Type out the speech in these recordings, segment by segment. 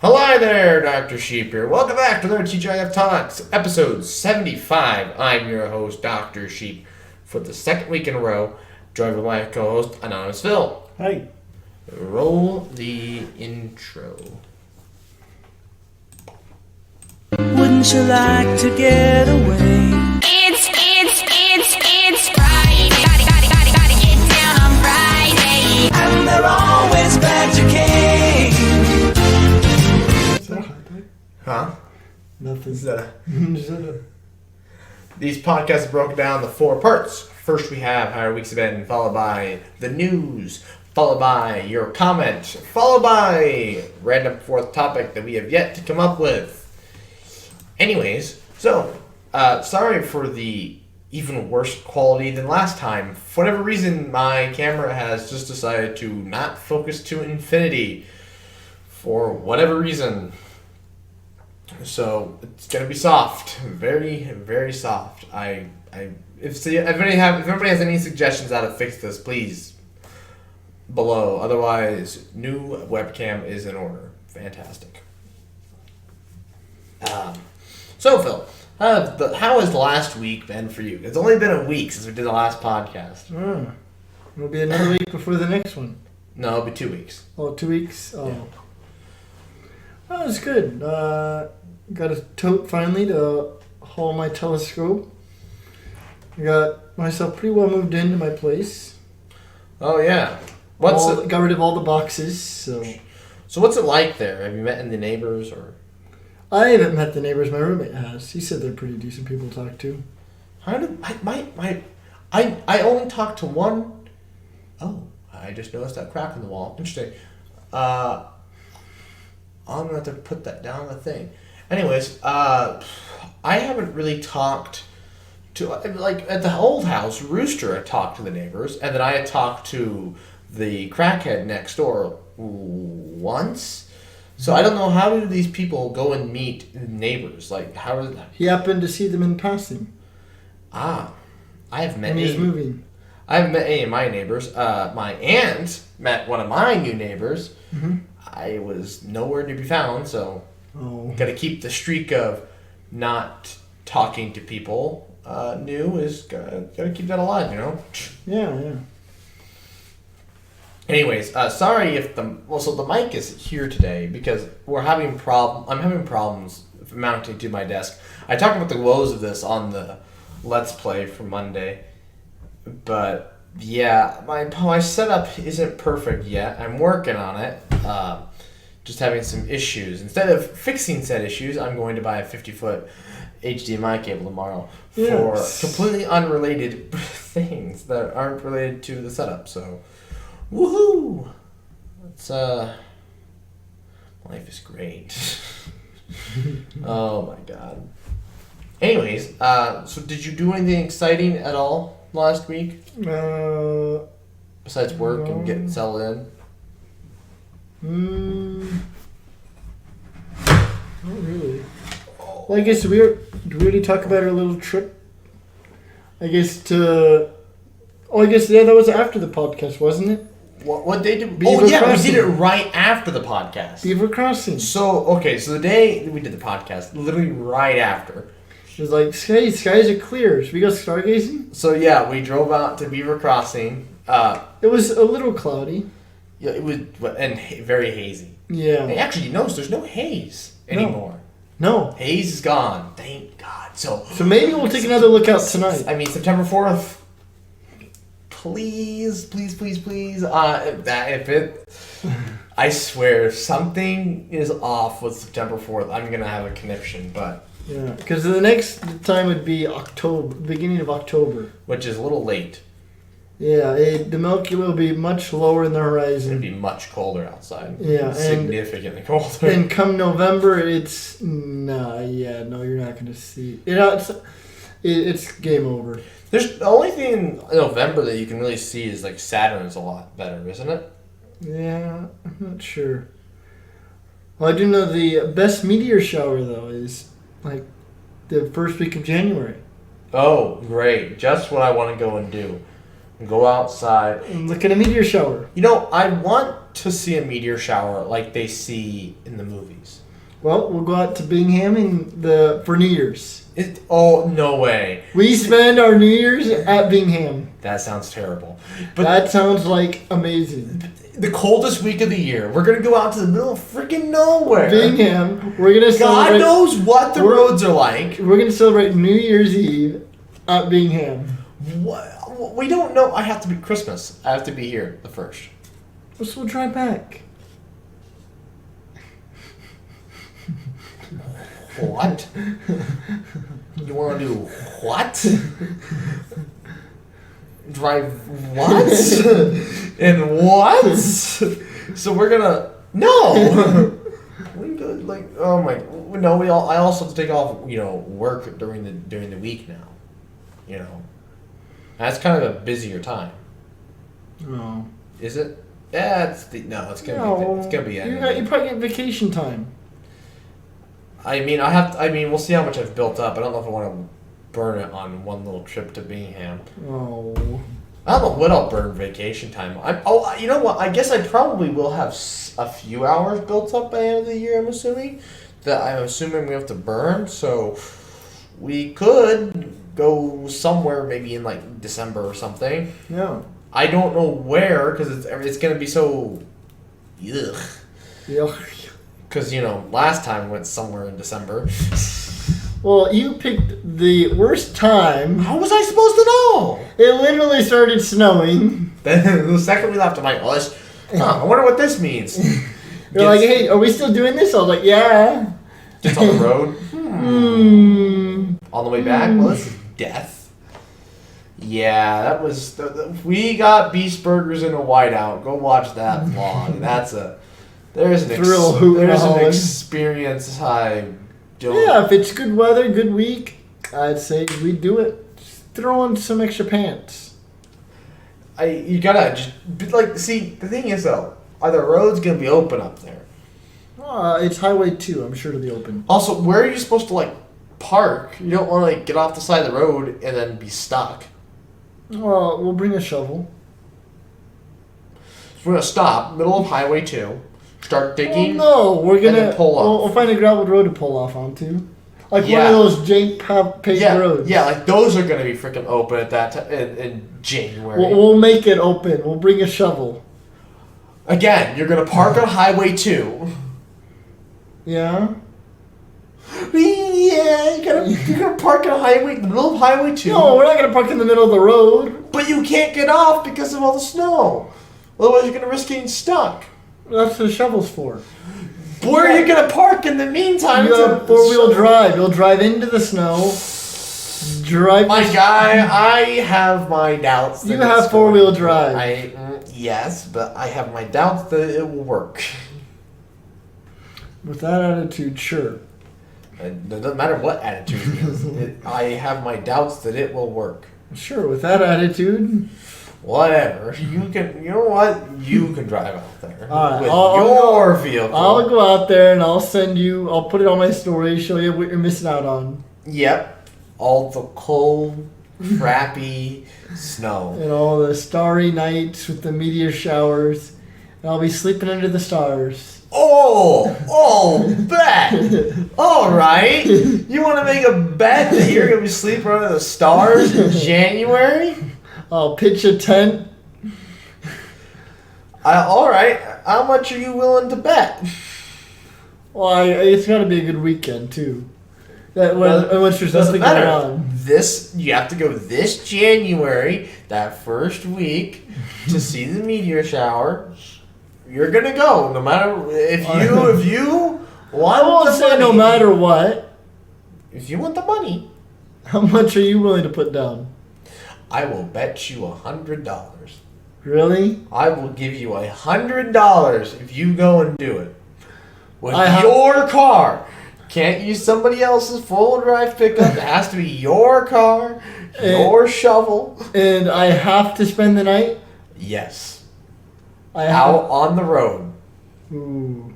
Hello there, Dr. Sheep here. Welcome back to another TGIF Talks, episode 75. I'm your host, Dr. Sheep, for the second week in a row, joined by my co-host, Anonymous Phil. Hey. Roll the intro. Wouldn't you like to get away? It's Friday. Gotta get down on Friday. And they're always glad you came. Huh? Nothing. These podcasts are broken down into 4 parts. First we have how our weeks have been, followed by the news, followed by your comment, followed by random fourth topic that we have yet to come up with. Anyways, so, sorry for the even worse quality than last time. For whatever reason, my camera has just decided to not focus to infinity. For whatever reason. So, it's gonna be soft. Very, very soft. If anybody has any suggestions how to fix this, please, below. Otherwise, new webcam is in order. Fantastic. So, Phil, how has last week been for you? It's only been a week since we did the last podcast. It'll be another week before the next one. No, it'll be 2 weeks. Oh, 2 weeks? Oh. Yeah. Well, it was good. Got a tote finally to haul my telescope. I got myself pretty well moved into my place. Oh, yeah. Got rid of all the boxes, so what's it like there? Have you met any neighbors or? I haven't met the neighbors. My roommate has. He said they're pretty decent people to talk to. How did I only talked to one. Oh, I just noticed that crack in the wall. Interesting. I'm gonna have to put that down the thing. Anyways, I haven't really talked to, like, at the old house, Rooster had talked to the neighbors, and then I had talked to the crackhead next door once. So I don't know, how do these people go and meet neighbors? Like, how is that? He happened to see them in passing. I have met. And he's moving. I haven't met any of my neighbors. My aunt met one of my new neighbors. Mm-hmm. I was nowhere to be found, so gotta keep the streak of not talking to people new is gotta keep that alive, you know? Yeah. Anyways, sorry if the mic is here today because I'm having problems mounting to my desk. I talked about the woes of this on the Let's Play for Monday, but yeah, my setup isn't perfect yet. I'm working on it. Just having some issues. Instead of fixing said issues, I'm going to buy a 50-foot HDMI cable tomorrow for completely unrelated things that aren't related to the setup. So, woohoo! It's life is great. Oh my god. Anyways, so did you do anything exciting at all last week? Besides work and getting settled in? Not really. Well, I guess did we already talk about our little trip? I guess that was after the podcast, wasn't it? What day did Beaver we Crossing. did it right after the podcast. Beaver Crossing. So the day that we did the podcast, literally right after. It was like, skies are clear. Should we go stargazing? So yeah, we drove out to Beaver Crossing. It was a little cloudy. Yeah, it was very hazy. Yeah. Hey, actually, you notice there's no haze anymore. No. Haze is gone. Thank God. So maybe we'll take another look out tonight. I mean, September 4th. Please. I swear, if something is off with September 4th, I'm gonna have a conniption. But yeah, because the next time would be beginning of October, which is a little late. Yeah, the Milky Way will be much lower in the horizon. It'd be much colder outside. Yeah, significantly colder. And come November, you're not going to see it. It's game over. The only thing in November that you can really see is like Saturn is a lot better, isn't it? Yeah, I'm not sure. Well, I do know the best meteor shower though is like the first week of January. Oh, great! Just what I want to go and do. Go outside and look at a meteor shower. You know, I want to see a meteor shower like they see in the movies? Well, we'll go out to Bingham for New Year's. Oh, no way. We spend our New Year's at Bingham. That sounds terrible. But That sounds like amazing. the coldest week of the year, we're going to go out to the middle of freaking nowhere. Bingham, we're gonna God celebrate. knows what the roads are like. We're gonna celebrate New Year's Eve at Bingham. What? We don't know. I have to be Christmas. I have to be here the first. So we'll drive back. What? You want to do what? Drive what? And what? So we're gonna no. We good like oh my no. I also have to take off work during the week now. That's kind of a busier time. No. Is it? Yeah, it's gonna be. You probably get vacation time. I mean, we'll see how much I've built up. I don't know if I want to burn it on one little trip to Bingham. Oh. I don't know what I'll burn vacation time. You know what? I guess I probably will have a few hours built up by the end of the year. I'm assuming we have to burn. So we could go somewhere, maybe in like December or something. Yeah. I don't know where because it's gonna be so. Ugh. Yeah. Because, last time we went somewhere in December. Well, you picked the worst time. How was I supposed to know? It literally started snowing. Then the second we left, I'm like, I wonder what this means. You're like, hey, are we still doing this? I was like, yeah. Just on the road. On the way back, well, this is death. Yeah, that was... we got Beast Burgers in a whiteout. Go watch that vlog. There's an experience I don't... Yeah, if it's good weather, good week, I'd say we'd do it. Just throw on some extra pants. You gotta just... see, the thing is, though, are the roads gonna be open up there? It's Highway 2. I'm sure it'll be open. Also, where are you supposed to, park? You don't want to, get off the side of the road and then be stuck. Well, we'll bring a shovel. So we're gonna stop, middle of Highway 2. Start digging. Well, no, we're gonna and then pull off. We'll find a gravel road to pull off onto, one of those jank paved roads. Yeah, those are gonna be freaking open at that time in January. We'll make it open. We'll bring a shovel. Again, you're gonna park on Highway 2. Yeah. Yeah, you're gonna park on in the middle of Highway 2. No, we're not gonna park in the middle of the road. But you can't get off because of all the snow. Otherwise, you're gonna risk getting stuck. That's what the shovel's for. Where are you gonna park in the meantime? You have 4-wheel drive. You'll drive into the snow. My guy, I have my doubts. You have 4-wheel drive. Yes, but I have my doubts that it will work. With that attitude, sure. It doesn't matter what attitude it is. I have my doubts that it will work. Sure, with that attitude. Whatever. You know what? You can drive out there. All right, with your vehicle. I'll go out there and I'll put it on my story, show you what you're missing out on. Yep. All the cold, crappy snow. And all the starry nights with the meteor showers. And I'll be sleeping under the stars. Bet. All right. You want to make a bet that you're going to be sleeping under the stars in January? I'll pitch a tent. All right. How much are you willing to bet? Well, it's got to be a good weekend, too. Once there's nothing going on. You have to go this January, that first week, to see the meteor shower. You're gonna go, no matter if you want. I won't say no matter what. If you want the money, how much are you willing to put down? I will bet you $100. Really? I will give you $100 if you go and do it with your car. Can't use somebody else's full drive pickup. It has to be your car, your shovel. And I have to spend the night? Yes. Out on the road. Ooh.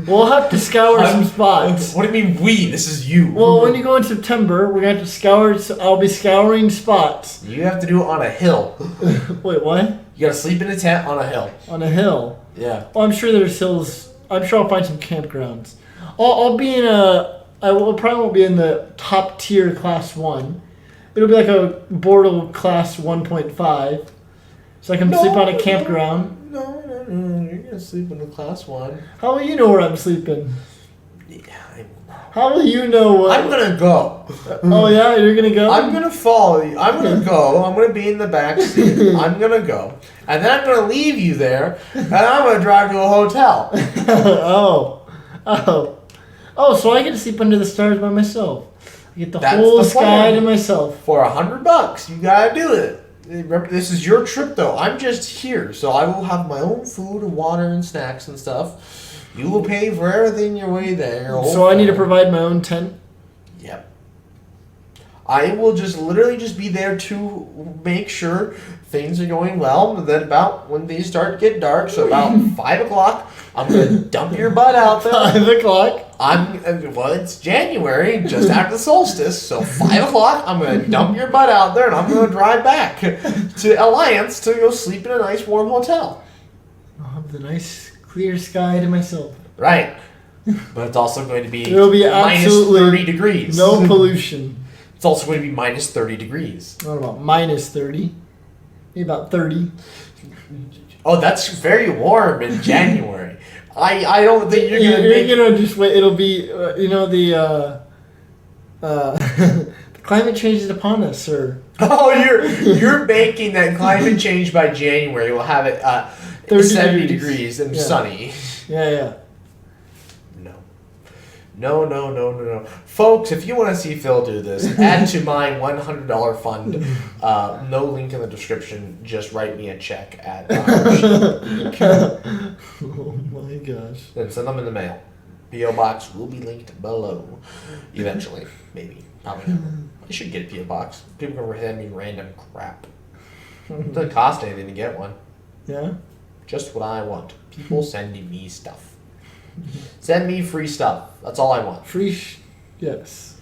We'll have to scour some spots. What do you mean we? This is you. Well, when you go in September, we're going to have to scour. I'll be scouring spots. You have to do it on a hill. Wait, what? You gotta sleep in a tent on a hill. On a hill. Yeah. Well, I'm sure there's hills. I'm sure I'll find some campgrounds. I'll be in a. I will probably won't be in the top tier class 1. It'll be like a Bortle class 1.5. So I can sleep on a campground. No. You're gonna sleep in the class 1. How will you know where I'm sleeping? Yeah, How will you know what? I'm gonna go. Oh yeah, you're gonna go. I'm gonna follow you. I'm gonna go. I'm gonna be in the back seat. I'm gonna go. And then I'm gonna leave you there, and I'm gonna drive to a hotel. Oh, so I get to sleep under the stars by myself. I get the That's whole the sky plan. to myself. For $100, you gotta do it. Remember, this is your trip, though. I'm just here, so I will have my own food and water and snacks and stuff. You will pay for everything your way there. So I need to provide my own tent. Yep. I will literally just be there to make sure things are going well. And then about when these start to get dark, so about 5 o'clock, I'm gonna dump your butt out there. 5 o'clock. Well, it's January, just after the solstice, so 5 o'clock, I'm gonna dump your butt out there, and I'm gonna drive back to Alliance to go sleep in a nice warm hotel. I'll have the nice clear sky to myself. Right. But it's also going to be, It'll be minus absolutely 30 degrees. No pollution. It's also going to be minus 30 degrees. What about minus 30? Maybe about 30. Oh, that's very warm in January. I don't think you're gonna make. You know, just wait. It'll be the climate change is upon us, sir. Oh, you're making that climate change by January. We'll have it 70 degrees and sunny. Yeah. No. Folks, if you want to see Phil do this, add to my $100 fund. No link in the description. Just write me a check at Oh my gosh. then send them in the mail. P.O. Box will be linked below. Eventually. Maybe. Probably never. I should get a P.O. Box. People can send me random crap. It doesn't cost anything to get one. Yeah? Just what I want. People sending me stuff. Send me free stuff. That's all I want. Yes.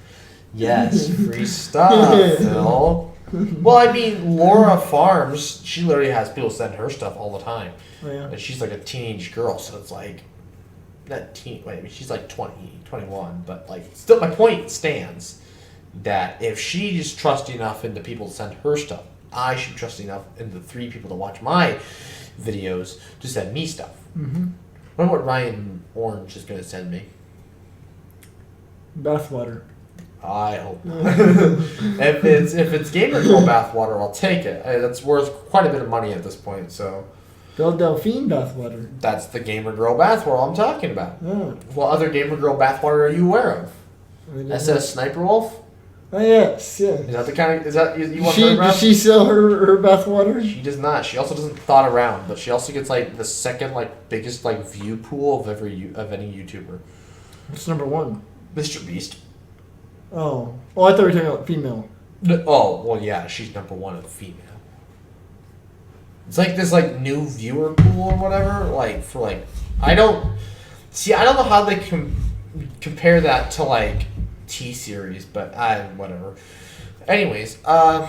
Yes, free stuff, Phil. Well, I mean, Laura Farms, she literally has people send her stuff all the time. Oh, yeah. And she's like a teenage girl, so it's like, she's like 20, 21, but like, still my point stands that if she's trusting enough into people to send her stuff, I should trust enough in the 3 people to watch my videos to send me stuff. Mm-hmm. I wonder what Ryan Orange is going to send me. Bathwater. I hope not. if it's Gamer Girl bathwater, I'll take it. That's worth quite a bit of money at this point. So Belle Delphine bathwater. that's the Gamer Girl bathwater I'm talking about. Oh. What other Gamer Girl bathwater are you aware of? SS Sniper Wolf? Oh yes, yeah. Is that the kind of you want She, her does she sell her bathwater? She does not. She also doesn't thought around, but she also gets like the second biggest view pool of any YouTuber. What's number 1? Mr. Beast. Oh, I thought we were talking about female. Oh well, yeah, she's number 1 of female. It's like this new viewer pool or whatever. I don't know how they compare that to T-Series, but whatever. Anyways, where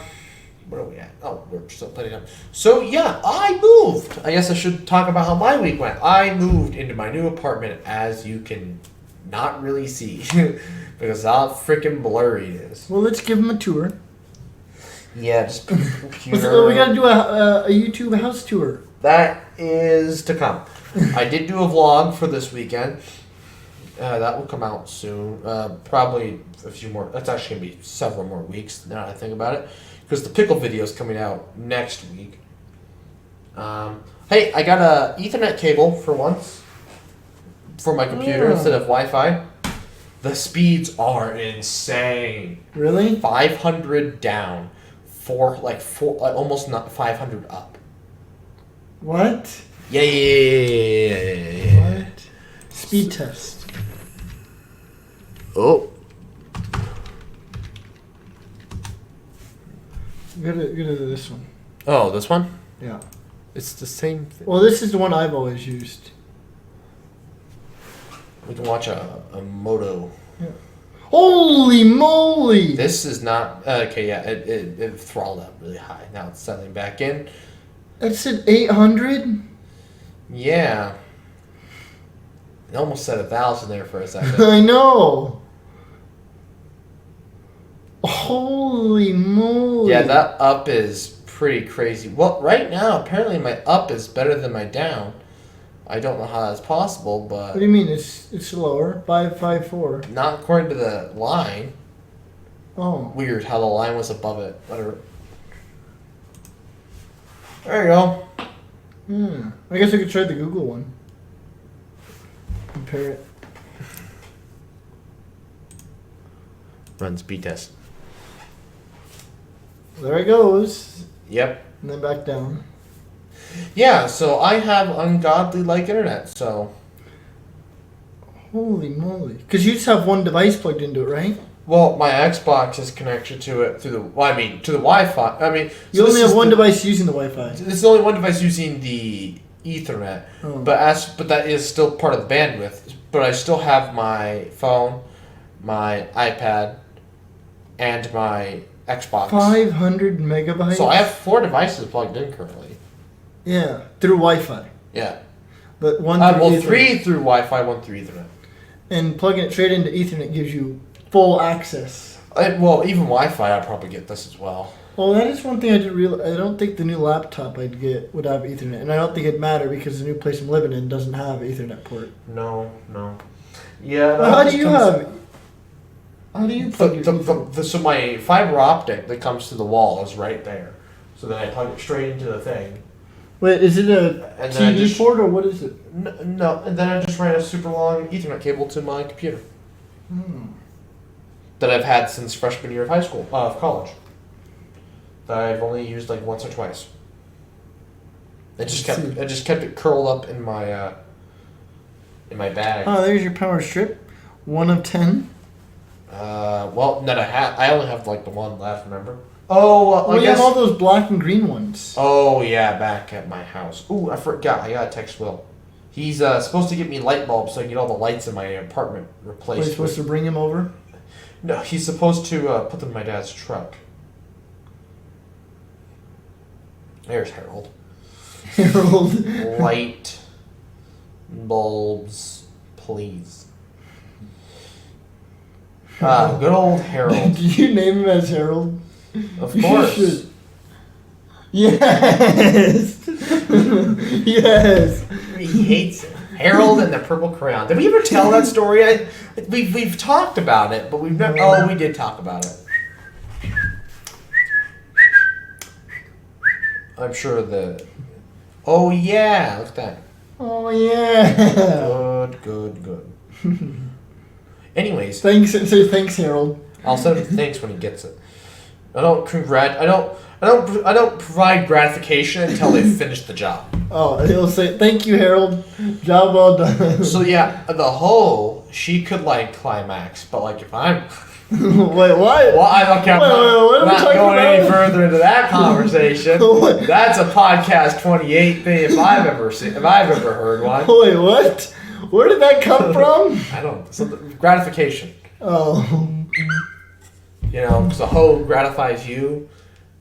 are we at? Oh, we're still playing up. So yeah, I moved. I guess I should talk about how my week went. I moved into my new apartment, as you can not really see, because how freaking blurry it is. Well, let's give him a tour. Yeah, just put the computer. We gotta do a YouTube house tour. That is to come. I did do a vlog for this weekend. That will come out soon. Probably a few more. That's actually going to be several more weeks now that I think about it. Because the pickle video is coming out next week. Hey, I got a Ethernet cable for once. For my computer instead of Wi-Fi. The speeds are insane. Really? 500 down. Almost not 500 up. What? Yeah. What? Speed test. Oh. Go to this one. Oh, this one? Yeah. It's the same thing. Well, this is the one I've always used. We can watch a moto. Yeah. Holy moly! This is not... Okay, yeah, it throttled up really high. Now it's settling back in. It said 800? Yeah. It almost said 1,000 there for a second. I know. Holy moly. Yeah, that up is pretty crazy. Well, right now, apparently my up is better than my down. I don't know how that's possible, but... What do you mean? It's lower? 554. Not according to the line. Oh. Weird how the line was above it. Whatever. There you go. I guess I could try the Google one. Compare it. Run speed test. There it goes. Yep. And then back down. Yeah, so I have ungodly like internet, so... Holy moly. Because you just have one device plugged into it, right? Well, my Xbox is connected to it through the... Well, I mean, to the Wi-Fi. I mean... You only have one device using the Wi-Fi. This is only one device using the Ethernet. Oh. But that is still part of the bandwidth. But I still have my phone, my iPad, and my Xbox. 500 megabytes? So I have 4 devices plugged in currently. Yeah, through Wi-Fi. Yeah. But one Well, through 3 through Wi-Fi, 1 through Ethernet. And plugging it straight into Ethernet gives you full access. Well, even Wi-Fi, I'd probably get this as well. Well, that is one thing I didn't realize. I don't think the new laptop I'd get would have Ethernet. And I don't think it'd matter because the new place I'm living in doesn't have Ethernet port. No. Yeah. Well, how do you have... How do you plug your Ethernet? So my fiber optic that comes to the wall is right there. So then I plug it straight into the thing. Wait, is it a And then I TV just- port or what is it? No, and then I just ran a super long Ethernet cable to my computer. That I've had since freshman year of high school, of college. That I've only used like once or twice. I just kept it curled up in my bag. Oh, there's your power strip. 1 of 10. Well, that I only have like the one left. Remember? Oh, I Well, you guess. have all those black and green ones. Oh yeah, back at my house. Ooh, I forgot. I gotta text Will. He's supposed to get me light bulbs so I can get all the lights in my apartment Are replaced. you supposed to bring him over? No, he's supposed to put them in my dad's truck. There's Harold. Harold. Light bulbs, please. Good old Harold. Did you name him as Harold? Of You course. should. Yes. Yes. He hates it. Harold and the Purple Crayon. Did we ever tell that story? We've talked about it, but we've never. Oh, we did talk about it. I'm sure the. Oh yeah, look at that. Oh yeah. Good. Anyways, Thanks. Say thanks, Harold. I'll send him thanks when he gets it. I don't provide gratification until they finish the job. Oh, he'll say thank you, Harold. Job well done. So yeah, the hoe, she could like climax, but like if I'm Wait, what? well, I don't care. Wait, what are we I'm not talking going any about? further into that conversation. What? That's a podcast 28 thing if I've ever heard one. Wait, what? Where did that come from? I don't. Something gratification. Oh. You know, because a hoe gratifies you.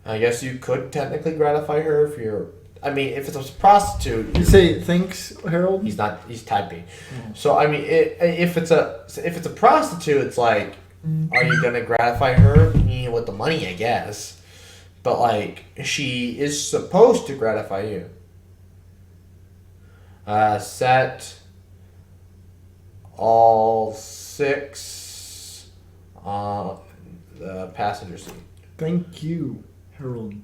I guess you could technically gratify her if you're. I mean, if it's a prostitute, You say thanks, Harold? he's not. He's typing. So I mean, if it's a prostitute, it's like, are you gonna gratify her? With the money, I guess. But like, she is supposed to gratify you. Set all 6 on the passenger seat. Thank you, Harold.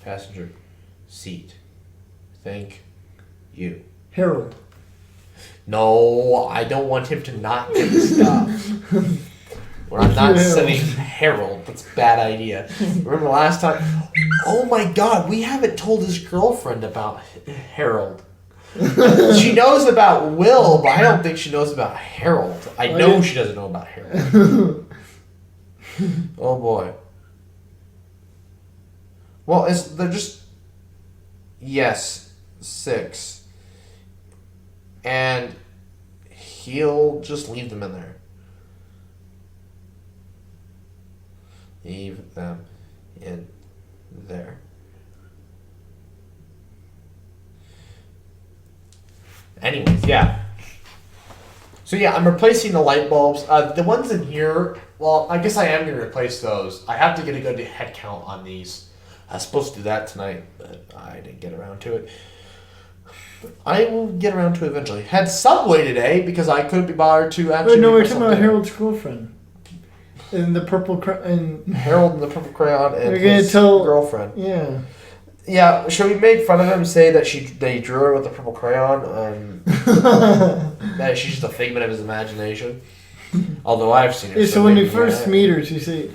Passenger seat. Thank you. Harold. No, I don't want him to not get the stuff. When I'm not saying Harold, that's a bad idea. Remember last time? Oh my God, we haven't told his girlfriend about Harold. She knows about Will, but I don't think she knows about Harold. I know she doesn't know about Harold. Oh boy. Well, they're just... Yes, 6. And he'll just leave them in there. Leave them in there. Anyways, yeah. So yeah, I'm replacing the light bulbs. The ones in here, well, I guess I am going to replace those. I have to get a good head count on these. I was supposed to do that tonight, but I didn't get around to it. I will get around to it eventually. Had Subway today because I couldn't be bothered to actually. Wait, no, we're make talking myself about dinner. Harold's girlfriend. And the purple and Harold and the purple crayon and You're gonna his tell- girlfriend. yeah. Yeah, should we make fun of him? Say that they drew her with the purple crayon and that she's just a figment of his imagination. Although I've seen her. Yeah, so when you maybe, first yeah. meet her, you say,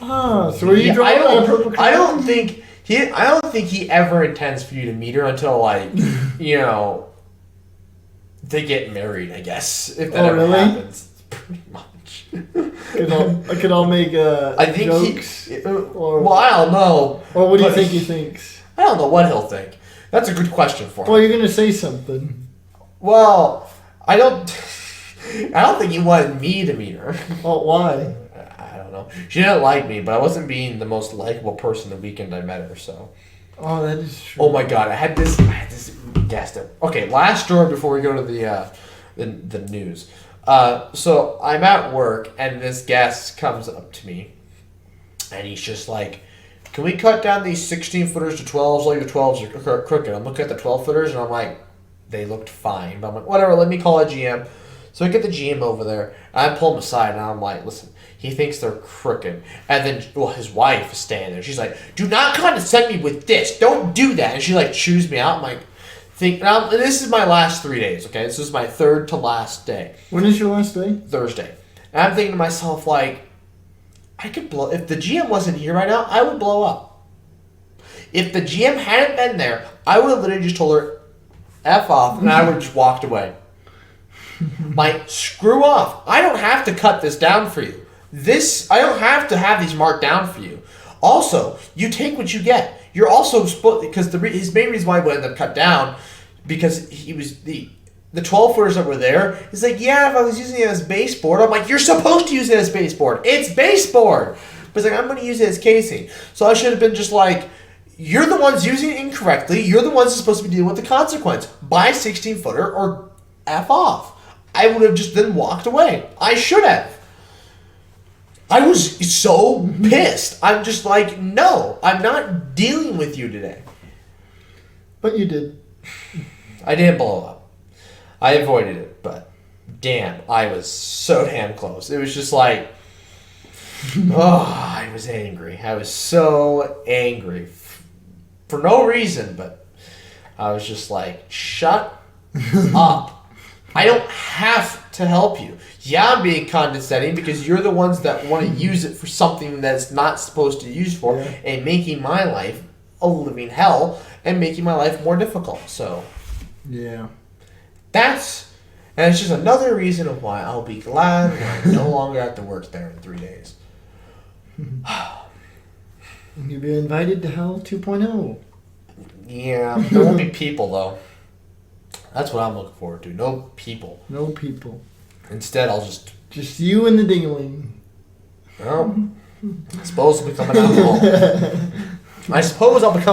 so were you Yeah, drawing on a purple crayon? I don't think he ever intends for you to meet her until like they get married. I guess if that ever really? happens, pretty much. I could all make I think jokes. well, I don't know. Or what do you but think he thinks? I don't know what he'll think. That's a good question for him. Well, you're gonna say something. Well, I don't think he wanted me to meet her. Oh, why? I don't know. She didn't like me, but I wasn't being the most likable person the weekend I met her. So. Oh, that is true. Oh my God! I had this guest. Okay, last story before we go to the news. So I'm at work and this guest comes up to me, and he's just like, "Can we cut down these 16-footers to 12s? Like the 12s are crooked." I'm looking at the 12-footers and I'm like, they looked fine, but I'm like, whatever. Let me call a GM. So I get the GM over there and I pull him aside and I'm like, listen. He thinks they're crooked. And then, his wife is standing there. She's like, do not condescend me with this. Don't do that. And she, chews me out. I'm like, this is my last 3 days, okay? This is my third to last day. When is your last day? Thursday. And I'm thinking to myself, I could blow... If the GM wasn't here right now, I would blow up. If the GM hadn't been there, I would have literally just told her, F off, and I would have just walked away. Screw off. I don't have to cut this down for you. I don't have to have these marked down for you. Also, you take what you get. You're also supposed, because his main reason why he wanted them cut down, because he was the 12-footers that were there. He's like, yeah, if I was using it as baseboard, I'm like, you're supposed to use it as baseboard. It's baseboard. But he's like, I'm going to use it as casing. So I should have been just like, you're the ones using it incorrectly. You're the ones supposed to be dealing with the consequence. Buy a 16-footer or F off. I would have just then walked away. I should have. I was so pissed. I'm just like, no, I'm not dealing with you today. But you did. I didn't blow up. I avoided it, but damn, I was so damn close. It was just like, I was angry. I was so angry. For no reason, but I was just like, shut up. I don't have to help you. Yeah, I'm being condescending because you're the ones that want to use it for something that's not supposed to use for, and making my life a living hell and making my life more difficult. So, yeah, and it's just another reason of why I'll be glad when I no longer have to work there in 3 days. And you'll be invited to Hell 2.0. Yeah, there won't be people though. That's what I'm looking forward to. No people. No people. Instead, I'll just you and the dingling. Well, I suppose I'll become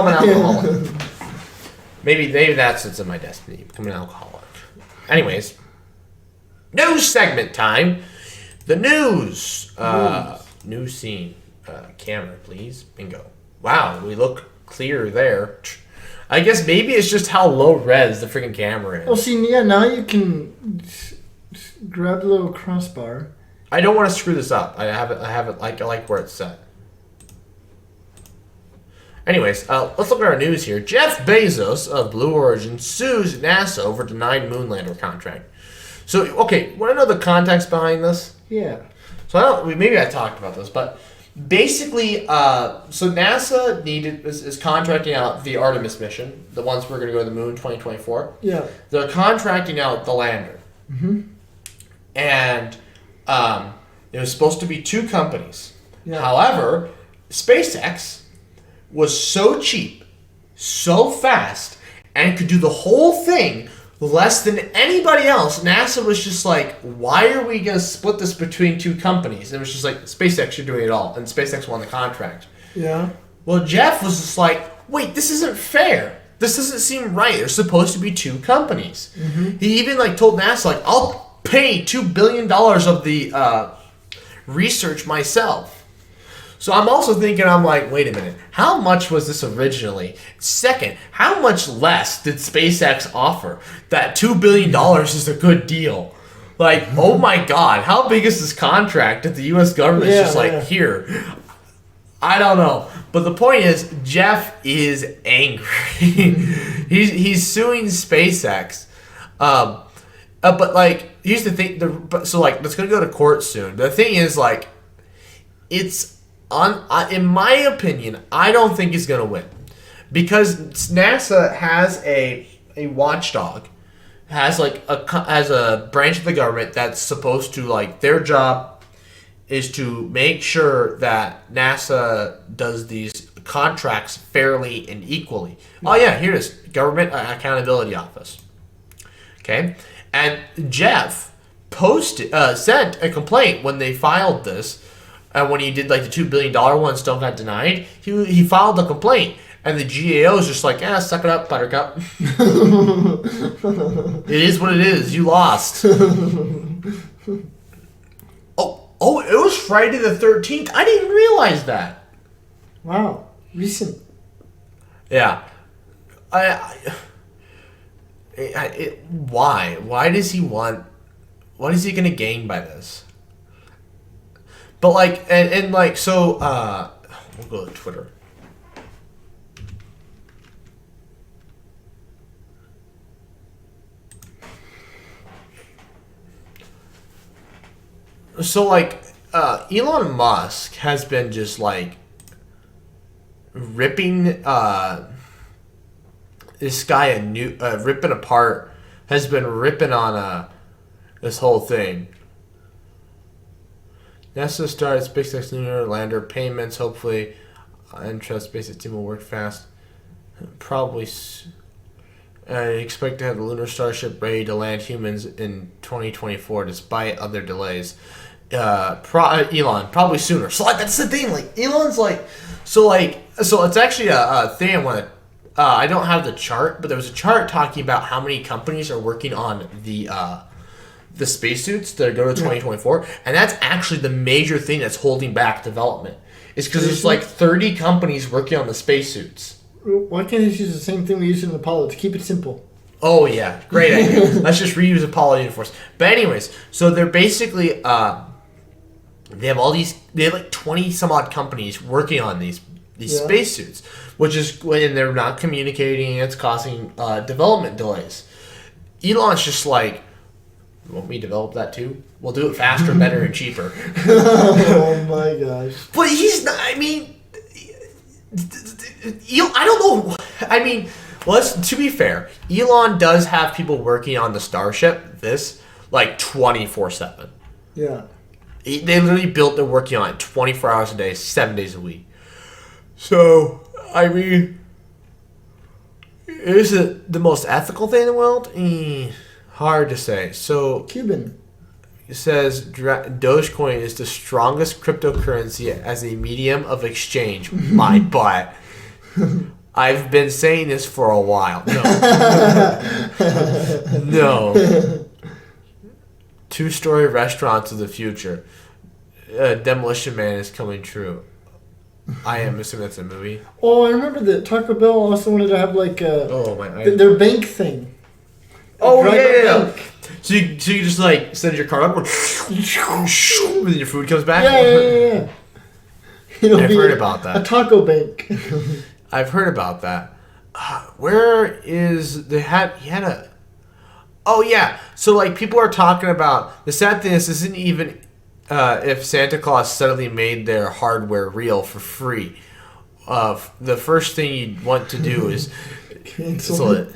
an alcoholic. Maybe that's what's in my destiny, become an alcoholic. Anyways, news segment time. The news. News scene. Camera, please. Bingo. Wow, we look clear there. I guess maybe it's just how low res the freaking camera is. Well, see, yeah, now you can grab the little crossbar. I don't want to screw this up. I have it I like where it's set. Anyways, let's look at our news here. Jeff Bezos of Blue Origin sues NASA over denied moonlander contract. So, okay, want to know the context behind this? Yeah. So maybe I talked about this, but basically, so NASA is contracting out the Artemis mission, the ones we're going to go to the moon 2024. Yeah. They're contracting out the lander. Mm-hmm. And it was supposed to be 2 companies. Yeah. However, SpaceX was so cheap, so fast, and could do the whole thing less than anybody else. NASA was just like, why are we going to split this between 2 companies? And it was just like, SpaceX, you're doing it all. And SpaceX won the contract. Yeah. Well, Jeff was just like, wait, this isn't fair. this doesn't seem right. There's supposed to be 2 companies. He even like told NASA, like, I'll pay $2 billion of the research myself. So I'm also thinking, I'm like, wait a minute, how much was this originally? Second, how much less did SpaceX offer? That $2 billion is a good deal. Like, oh my God, how big is this contract that the U.S. government is just like, here? I don't know. But the point is, Jeff is angry. he's suing SpaceX. But like, here's the thing. So like, that's gonna go to court soon. The thing is, like, it's in my opinion, I don't think he's gonna win, because NASA has a watchdog, has a branch of the government that's supposed to, like, their job is to make sure that NASA does these contracts fairly and equally. Oh yeah, here it is, Government Accountability Office. Okay, and Jeff sent a complaint when they filed this, and when he did like the $2 billion one, still got denied. He filed a complaint, and the GAO is just like, suck it up, Buttercup. It is what it is. You lost. Oh, it was Friday the 13th. I didn't even realize that. Wow, recent. Yeah. Why? Why does he want? What is he gonna gain by this? But like, and like, so we'll go to Twitter. So like, Elon Musk has been just like ripping this guy ripping apart, has been ripping on this whole thing. NASA started SpaceX lunar lander payments. Hopefully, and trust SpaceX team will work fast. Probably. Expect to have the lunar starship ready to land humans in 2024, despite other delays. Elon probably sooner. So like, that's the thing. Like, Elon's like, so it's actually a thing I want to. I don't have the chart, but there was a chart talking about how many companies are working on the spacesuits that go to 2024, and that's actually the major thing that's holding back development. Is because there's like 30 companies working on the spacesuits. Why can't they use the same thing we used in Apollo to keep it simple? Oh yeah, great idea. Let's just reuse Apollo uniforms. But anyways, so they're basically they have like 20 some odd companies working on these spacesuits, which is when they're not communicating, and it's causing development delays. Elon's just like, won't we develop that too? We'll do it faster, better, and cheaper. Oh my gosh. But he's not, I mean, I don't know. I mean, to be fair, Elon does have people working on the Starship, like 24/7. Yeah. They literally they're working on it 24 hours a day, 7 days a week. So, I mean, is it the most ethical thing in the world? Hard to say. So, Cuban. It says Dogecoin is the strongest cryptocurrency as a medium of exchange. My butt. I've been saying this for a while. No. 2-story restaurants of the future. Demolition Man is coming true. I am assuming that's a movie. Oh, I remember that Taco Bell also wanted to have like their bank thing. Oh yeah. So you just like send your card up and then your food comes back. Yeah. I've heard about that. A taco bank. I've heard about that. Where is he had a? Oh yeah. So like, people are talking about, the sad thing is, this isn't even if Santa Claus suddenly made their hardware real for free. The first thing you'd want to do is cancel it.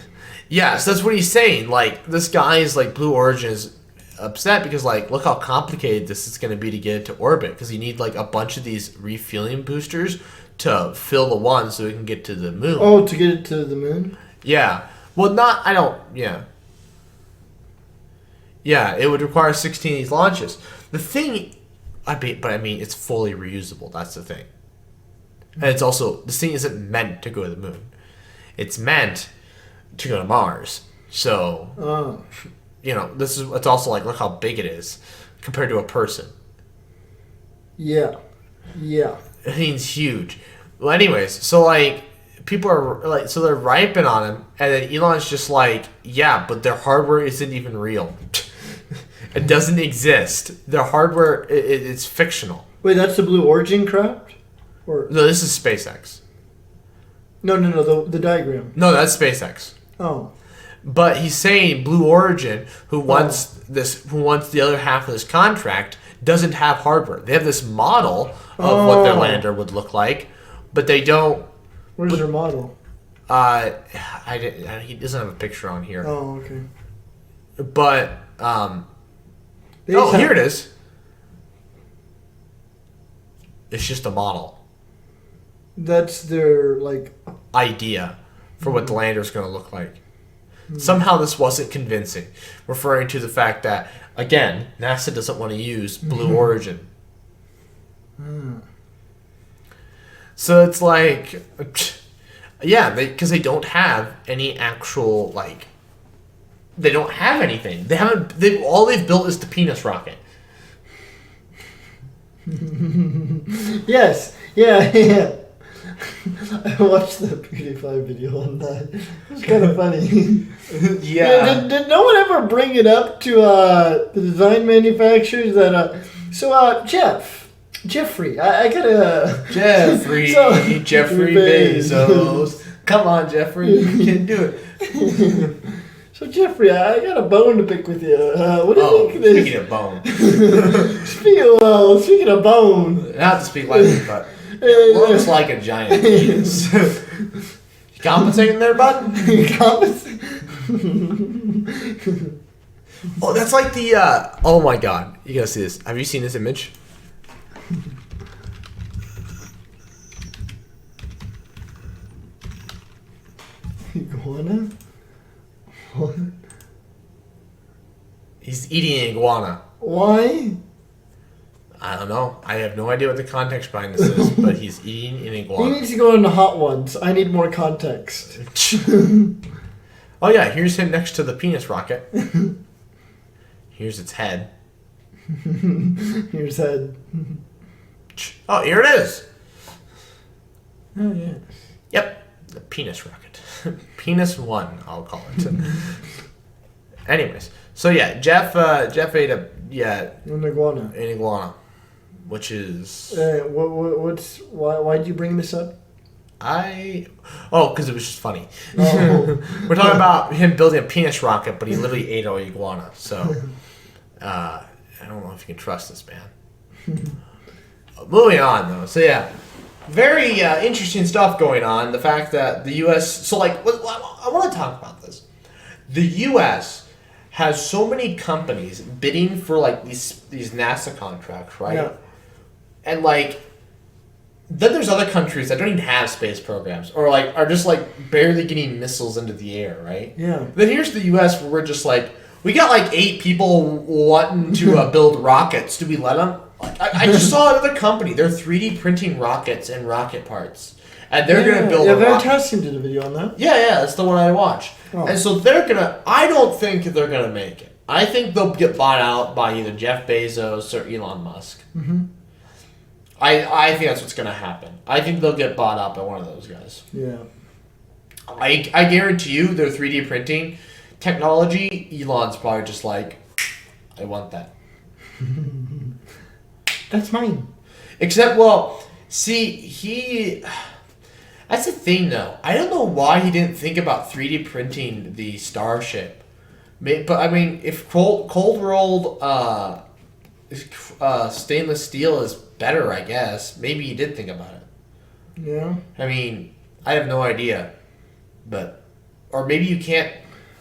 Yeah, so that's what he's saying. Like, this guy is like, Blue Origin is upset because, like, look how complicated this is going to be to get it to orbit, because you need like a bunch of these refueling boosters to fill the one so it can get to the moon. Oh, to get it to the moon? Yeah. Well, yeah, it would require 16 of these launches. The thing, I mean, it's fully reusable. That's the thing. And it's also, this thing isn't meant to go to the moon. It's meant to go to Mars. So, it's also like, look how big it is compared to a person. Yeah. Yeah. It means huge. Well, anyways, so like people are like, so they're ripping on him, and then Elon's just like, yeah, but their hardware isn't even real. It doesn't exist. Their hardware, it's fictional. Wait, that's the Blue Origin craft? Or No, this is SpaceX. no, the diagram. No, that's SpaceX. Oh. But he's saying Blue Origin, who wants the other half of this contract, doesn't have hardware. They have this model of what their lander would look like, but they don't. Where's their model? He doesn't have a picture on here. Oh, okay. But here it is. It's just a model. That's their idea for what the lander is going to look like. Somehow this wasn't convincing, referring to the fact that, again, NASA doesn't want to use Blue Origin. So it's like, yeah, because they don't have any actual, they don't have anything. All they've built is the penis rocket. Yes. Yeah. I watched the PewDiePie video on that. It was kind of funny. Yeah. Did no one ever bring it up to the design manufacturers that Jeffrey, I gotta Jeffrey Bezos. Come on, Jeffrey, you can do it. So Jeffrey, I got a bone to pick with you. What do you think of this? Speaking of bone. Speaking of bone. Not to speak lightly, but it looks like a giant penis. You compensating there, bud? Oh, that's like the, oh my god. You gotta see this. Have you seen this image? Iguana? What? He's eating an iguana. Why? I don't know. I have no idea what the context behind this is, but he's eating an He iguana. needs to go into hot ones. I need more context. Oh yeah, here's him next to the penis rocket. Here's its head. Here's head. Oh, here it is. Oh yeah. Yep, the penis rocket. Penis 1, I'll call it. Anyways, so yeah, Jeff ate An iguana. an iguana, which is Why'd you bring this up? because it was just funny. Oh. We're talking about him building a penis rocket, but he literally ate an iguana. So I don't know if you can trust this man. Moving on though, so yeah. Very interesting stuff going on. The fact that the U.S. So, I want to talk about this. The U.S. has so many companies bidding for these NASA contracts, right? Yeah. And then there's other countries that don't even have space programs, or are just barely getting missiles into the air, right? Yeah. Then here's the U.S. where we're just we got 8 people wanting to build rockets. Do we let them? I just saw another company. They're 3D printing rockets and rocket parts. And they're going to build a rocket. Veritasium did a video on that. Yeah, that's the one I watched. Oh. And so I don't think they're going to make it. I think they'll get bought out by either Jeff Bezos or Elon Musk. Mm-hmm. I think that's what's going to happen. I think they'll get bought out by one of those guys. Yeah. I guarantee you their 3D printing technology, Elon's probably just I want that. That's mine. Except, that's the thing, though. I don't know why he didn't think about 3D printing the Starship. But, I mean, if cold-rolled stainless steel is better, I guess, maybe he did think about it. Yeah. I mean, I have no idea. Or maybe you can't...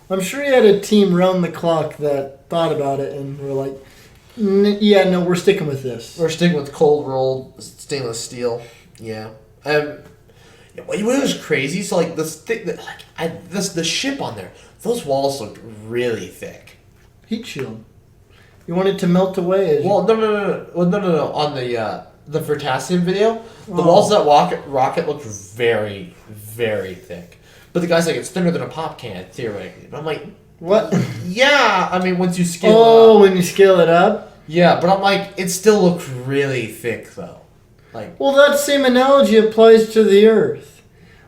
I'm sure he had a team round the clock that thought about it and were like, yeah, no, we're sticking with this. We're sticking with cold-rolled stainless steel. Yeah. It was crazy. So the ship on there, those walls looked really thick. Heat shield. You want it to melt away as No. On the Veritasium video, the walls of that rocket looked very, very thick. But the guy's like, it's thinner than a pop can, theoretically. But I'm like, What? yeah. I mean, once you scale it Oh, up. when you scale it up? Yeah, but I'm like, it still looks really thick, though. Like, Well, that same analogy applies to the Earth.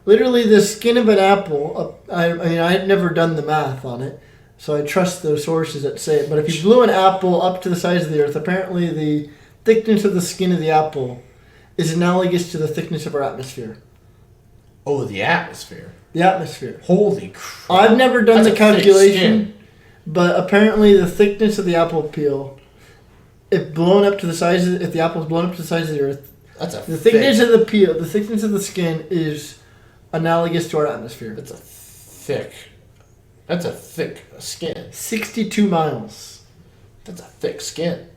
Literally, the skin of an apple, I mean, I've never done the math on it, so I trust the sources that say it, but if you blew an apple up to the size of the Earth, apparently the thickness of the skin of the apple is analogous to the thickness of our atmosphere. oh, the atmosphere. The atmosphere. Holy crap. I've never done That's the a thick calculation, skin. but apparently the thickness of the apple peel, if blown up to the size of, if the apple is blown up to the size of the Earth, That's a the thickness thick, of the peel, the thickness of the skin is analogous to our atmosphere. That's a thick skin. 62 miles. That's a thick skin.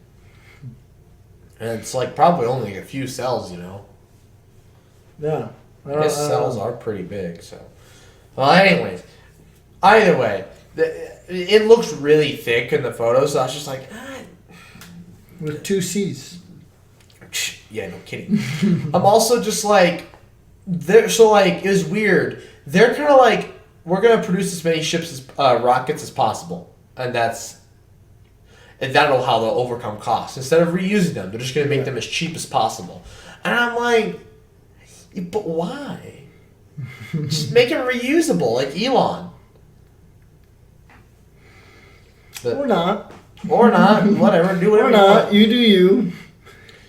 And it's like probably only a few cells, you know. Yeah. I guess cells are pretty big, so. Well, anyways. Either way, it looks really thick in the photo, so I was just like, With 2 C's. yeah, no kidding. I'm also just like, so like, it was weird. They're kind of like, we're going to produce as many ships as, rockets as possible. And that'll how they'll overcome costs. Instead of reusing them, they're just going to make them as cheap as possible. And I'm like, but why? Just make it reusable, like Elon. Or not. Or not, whatever, do whatever Or you not. want. You do you.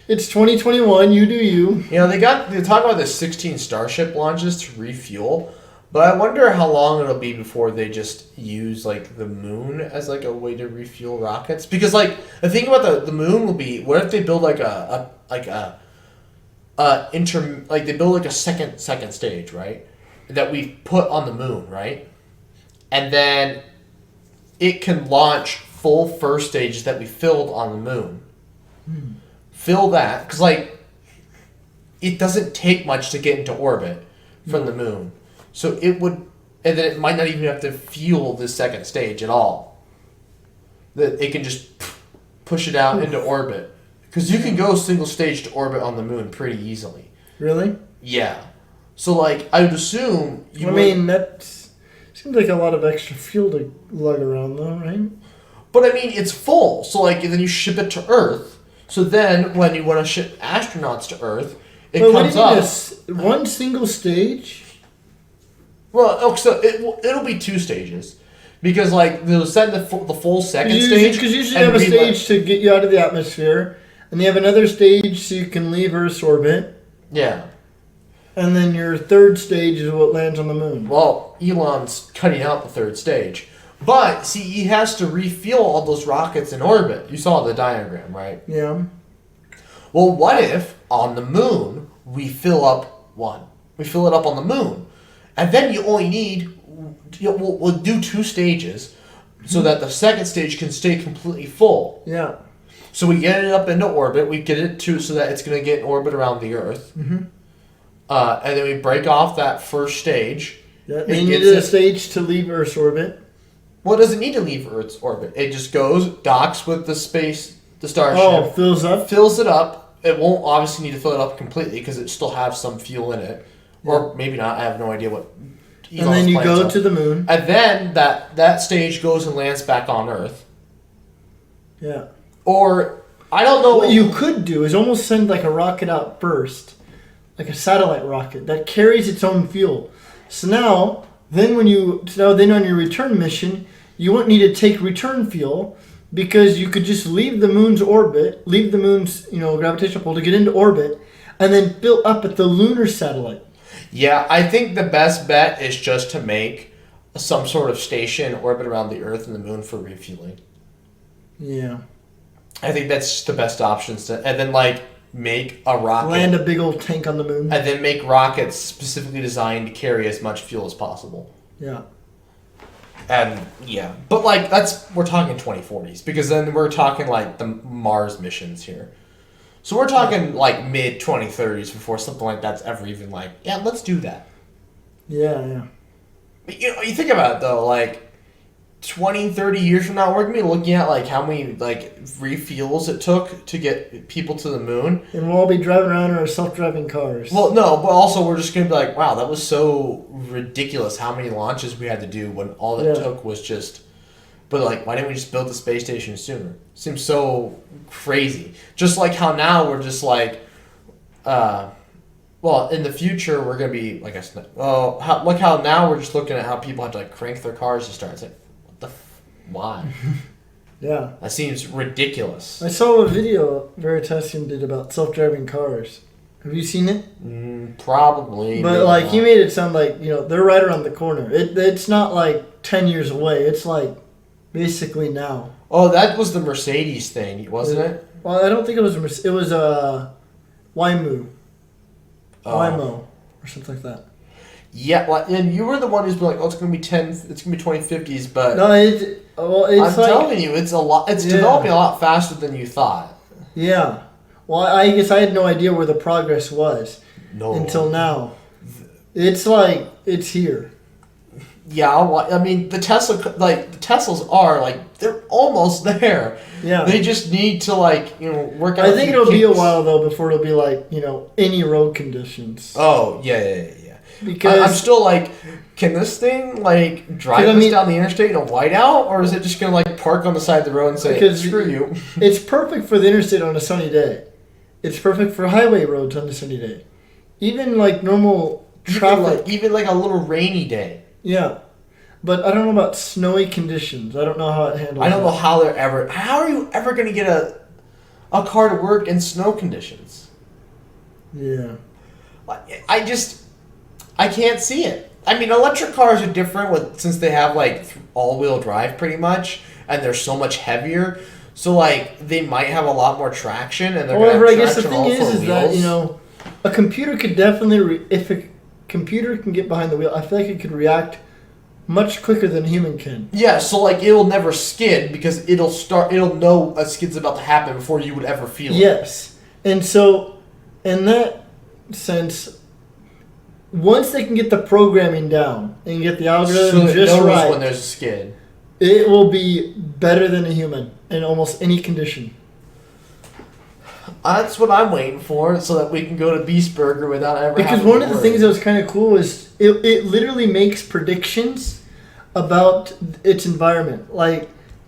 It's 2021. You do you. You know, they talk about the 16 Starship launches to refuel, but I wonder how long it'll be before they just use like the moon as like a way to refuel rockets. Because like the thing about the moon will be, what if they build like they build like a second stage, right? That we put on the moon, right? And then it can launch full first stages that we filled on the moon. Fill that, because like it doesn't take much to get into orbit from the moon, so it would, and then it might not even have to fuel this second stage at all. That it can just push it out into orbit, because you can go single stage to orbit on the moon pretty easily. Really? Yeah, so like I would assume you. I mean, that seems like a lot of extra fuel to lug around, though, right? But I mean, it's full, so like then you ship it to Earth. So then, when you want to ship astronauts to Earth, it comes up. One single stage? Well, so it'll be 2 stages, because like they'll send the full second stage. Because usually you have a stage to get you out of the atmosphere, and you have another stage so you can leave Earth's orbit, Yeah. and then your third stage is what lands on the moon. Well, Elon's cutting out the 3rd stage, but see, he has to refuel all those rockets in orbit. You saw the diagram, right? Yeah. Well, what if on the moon we fill up one? We fill it up on the moon, and then you only need. We'll do 2 stages, so that the second stage can stay completely full. Yeah. So we get it up into orbit. We get it so that it's going to get in orbit around the Earth, and then we break off that first stage. Yeah. Then you need a stage to leave Earth's orbit. Well, it doesn't need to leave Earth's orbit. It just goes, docks with the starship. Oh, fills up? Fills it up. It won't obviously need to fill it up completely because it still has some fuel in it. Yeah. Or maybe not. I have no idea what Elon's and then you plans go are. to the moon. And then that stage goes and lands back on Earth. Yeah. Or, I don't know. What you could do is almost send like a rocket out first. Like a satellite rocket that carries its own fuel. So now, then on your return mission, you won't need to take return fuel because you could just leave the moon's orbit, leave the moon's gravitational pull to get into orbit, and then fill up at the lunar satellite. Yeah, I think the best bet is just to make some sort of station orbit around the Earth and the moon for refueling. Yeah. I think that's the best options and then make a rocket. Land a big old tank on the moon. And then make rockets specifically designed to carry as much fuel as possible. Yeah. And yeah, but we're talking 2040s because then we're talking the Mars missions here. So we're talking mid 2030s before something like that's ever even let's do that. Yeah, yeah. But you think about it though, 20, 30 years from now, we're going to be looking at, like, how many, like, refuels it took to get people to the moon. And we'll all be driving around in our self-driving cars. Well, no, but also we're just going to be like, wow, that was so ridiculous how many launches we had to do when all it took was just... But, like, why didn't we just build the space station sooner? Seems so crazy. Just like how now we're just like... well, in the future, we're going to be, like I said... look how now we're just looking at how people have to, like, crank their cars to start. It's like, why? Yeah. That seems ridiculous. I saw a video Veritasium did about self-driving cars. Have you seen it? Probably. But, like, he made it sound like, they're right around the corner. It's not, like, 10 years away. It's, like, basically now. Oh, that was the Mercedes thing, wasn't it? Well, I don't think it was It was, Waymo. Waymo. Or something like that. Yeah, well, and you were the one who's been like, oh, it's gonna be 2050s, but no, it's I'm like, telling you, it's a lot. It's developing a lot faster than you thought. Yeah, well, I guess I had no idea where the progress was until now. It's like it's here. Yeah, I mean, the Teslas are like they're almost there. Yeah, they just need to work out. I think it'll be a while though before it'll be like any road conditions. Oh yeah. Because I'm still like, can this thing drive us down the interstate in a whiteout, or is it just gonna park on the side of the road and say screw you? It's perfect for the interstate on a sunny day. It's perfect for highway roads on a sunny day. Even normal traffic. Even a little rainy day. Yeah, but I don't know about snowy conditions. I don't know how it handles. I don't know how how are you ever gonna get a car to work in snow conditions? Yeah, I can't see it. I mean, electric cars are different since they have all-wheel drive pretty much, and they're so much heavier. So they might have a lot more traction, and they're however, I gonna have guess the traction thing is that a computer could definitely if a computer can get behind the wheel, I feel like it could react much quicker than a human can. Yeah, so it'll never skid because it'll know a skid's about to happen before you would ever feel it. Yes, and so in that sense. Once they can get the programming down and get the algorithm just right, when there's a skid, it will be better than a human in almost any condition. That's what I'm waiting for, so that we can go to Beast Burger without ever. Because one of the things that was kind of cool is it literally makes predictions about its environment.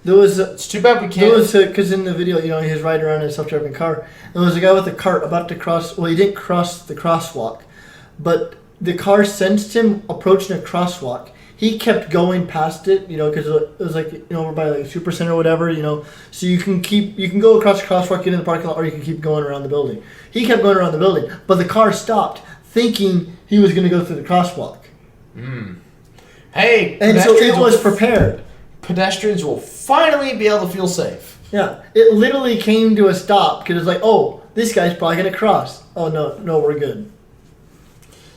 There was. It's too bad we can't. There was because in the video, he was riding around in a self-driving car, and there was a guy with a cart about to cross. Well, he didn't cross the crosswalk, but the car sensed him approaching a crosswalk. He kept going past it, because it was over by a super center or whatever, So you can go across the crosswalk, get in the parking lot, or you can keep going around the building. He kept going around the building, but the car stopped, thinking he was going to go through the crosswalk. Hey, and so it was prepared. Pedestrians will finally be able to feel safe. Yeah, it literally came to a stop because it's oh, this guy's probably going to cross. Oh no, we're good.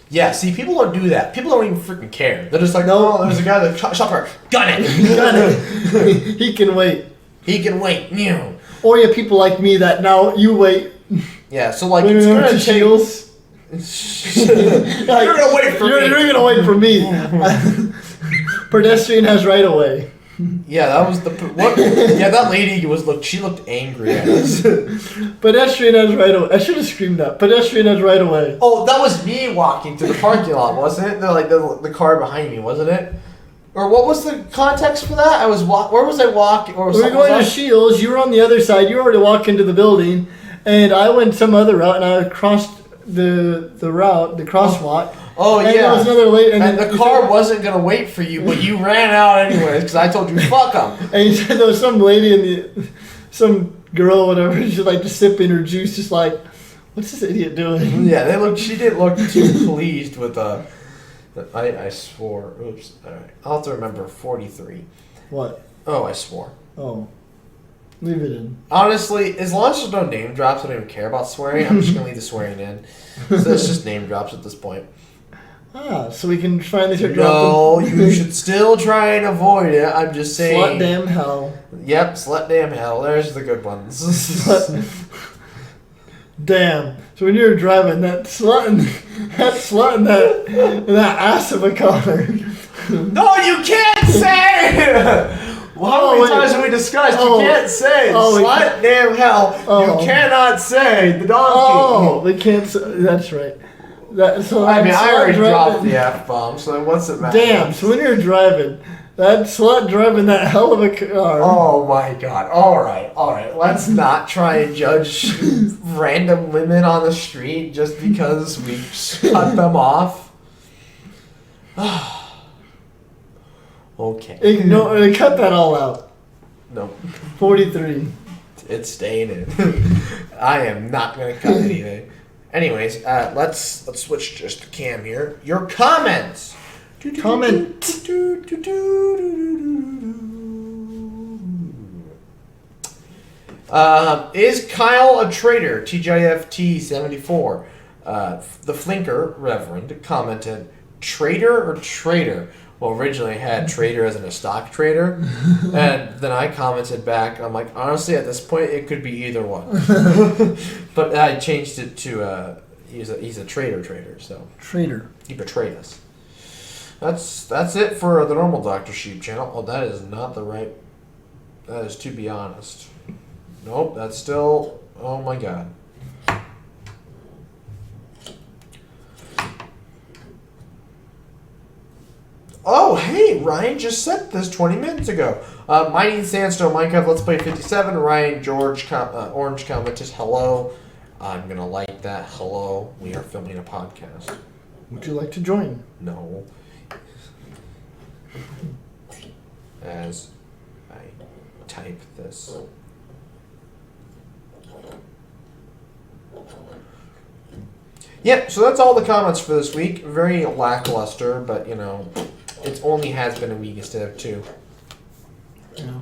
Yeah, see, people don't do that. People don't even freaking care. They're just no, there's a guy that shot her. Gun it! Gun it! He can wait. He can wait. Or you have people like me that now you wait. Yeah, so it's going to take... You're going to wait for me. You're going to wait for me. Pedestrian has right of way. Yeah, that was what? Yeah, that lady she looked angry at us. Pedestrian has right away. I should have screamed that. Pedestrian has right away. Oh, that was me walking to the parking lot, wasn't it? The car behind me, wasn't it? Or what was the context for that? Where was I walking? Or we were going to Shields. You were on the other side. You were already walking to the building, and I went some other route, and I crossed the route, the crosswalk. Oh, and yeah. There was another lady, and the car wasn't going to wait for you, but you ran out anyways because I told you, fuck them. And you said there was some lady some girl, whatever, she's just sipping her juice, just what's this idiot doing? Yeah, she didn't look too pleased with I swore. Oops. All right. I'll have to remember 43. What? Oh, I swore. Oh. Leave it in. Honestly, as long as there's no name drops, I don't even care about swearing. I'm just going to leave the swearing in. So it's just name drops at this point. So we can finally start dropping. No, you should still try and avoid it. I'm just saying. Slut damn hell. Yep, slut damn hell. There's the good ones. Damn. So when you're driving that slut and that ass of a car. No, you can't say! Well, how many times have we discussed? You can't say slut damn hell. You cannot say the donkey. Oh, they can't say. That's right. I already dropped the F-bomb, so what's it matter? Damn, so when you're driving, that slut driving that hell of a car. Oh my god. Alright. Let's not try and judge random women on the street just because we cut them off. Okay. Cut that all out. No. 43. It's staying in. I am not going to cut anything. Anyways, let's switch just to Cam here. Your comments. Comment. Is Kyle a traitor? TGIF T74. The Flinker Reverend commented, traitor or traitor? Well, originally I had trader as in a stock trader, and then I commented back. I'm like, honestly, at this point, it could be either one. But I changed it to he's a trader. So Traitor. He betrayed us. That's it for the normal Dr. Sheep channel. Oh, that is not the right. That is to be honest. Nope, that's still. Oh my god. Oh, hey, Ryan just sent this 20 minutes ago. Mighty Sandstone Minecraft Let's Play 57. Ryan George Orange commented hello. I'm going to like that. Hello. We are filming a podcast. Would you like to join? No. As I type this. Yep, so that's all the comments for this week. Very lackluster, but, you know, it only has been a week instead of two. Yeah.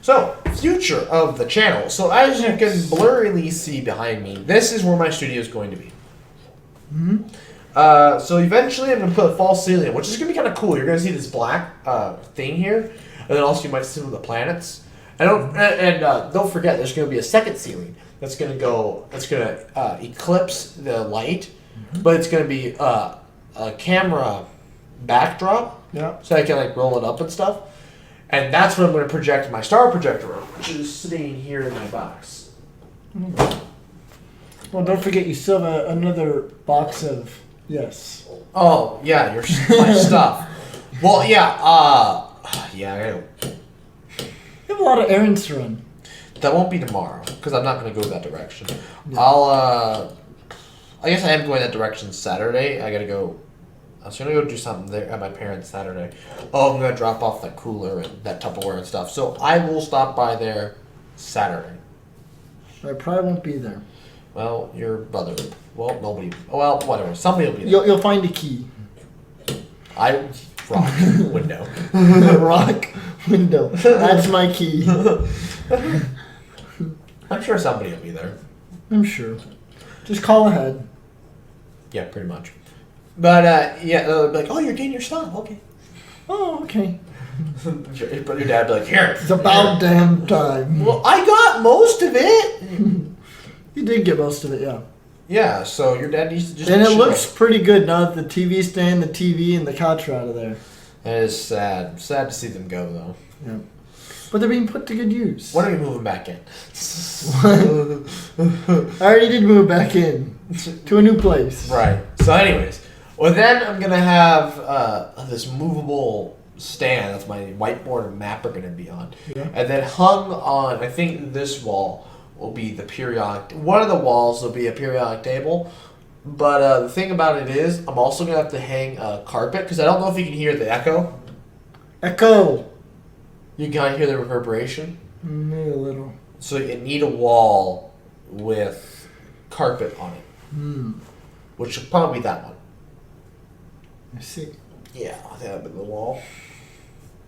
So, future of the channel. So, as you can blurrily see behind me, this is where my studio is going to be. Mm-hmm. So, eventually I'm going to put a false ceiling, which is going to be kind of cool. You're going to see this black thing here, and then also you might see some of the planets. And don't forget, there's going to be a second ceiling that's going to eclipse the light, but it's going to be a camera backdrop, so I can like roll it up and stuff. And that's what I'm going to project my star projector on, which is sitting here in my box. Well, don't forget, you still have another box of yes. Oh yeah, my stuff. Well, yeah, yeah. You have a lot of errands to run. That won't be tomorrow because I'm not going to go that direction. Yeah. I guess I am going that direction Saturday. I was going to go do something there at my parents' Saturday. Oh, I'm going to drop off that cooler and that Tupperware and stuff. So I will stop by there Saturday. I probably won't be there. Well, your brother. Well, nobody. Well, whatever. Somebody will be there. You'll find a key. Rock window. Rock window. That's my key. I'm sure somebody will be there. I'm sure. Just call ahead. Yeah, pretty much. But, yeah, they'll be like, oh, you're getting your stuff. Okay. Oh, okay. But your dad will be like, here. It's about damn time. Well, I got most of it. You did get most of it, yeah. Yeah, so your dad needs to just... And it looks pretty good now that the TV stand, the TV, and the couch are out of there. It is sad. Sad to see them go, though. Yeah. But they're being put to good use. When are we moving back in? I already did move back in to a new place. Right. So anyways, well then I'm going to have this movable stand. That's my whiteboard and map are going to be on. Yeah. And then hung on, I think this wall will be the periodic... One of the walls will be a periodic table. But the thing about it is, I'm also going to have to hang a carpet, because I don't know if you can hear the echo. Echo! You can hear the reverberation? Maybe a little. So you need a wall with carpet on it. Which will probably be that one. I see. Yeah, I think that'll be the wall.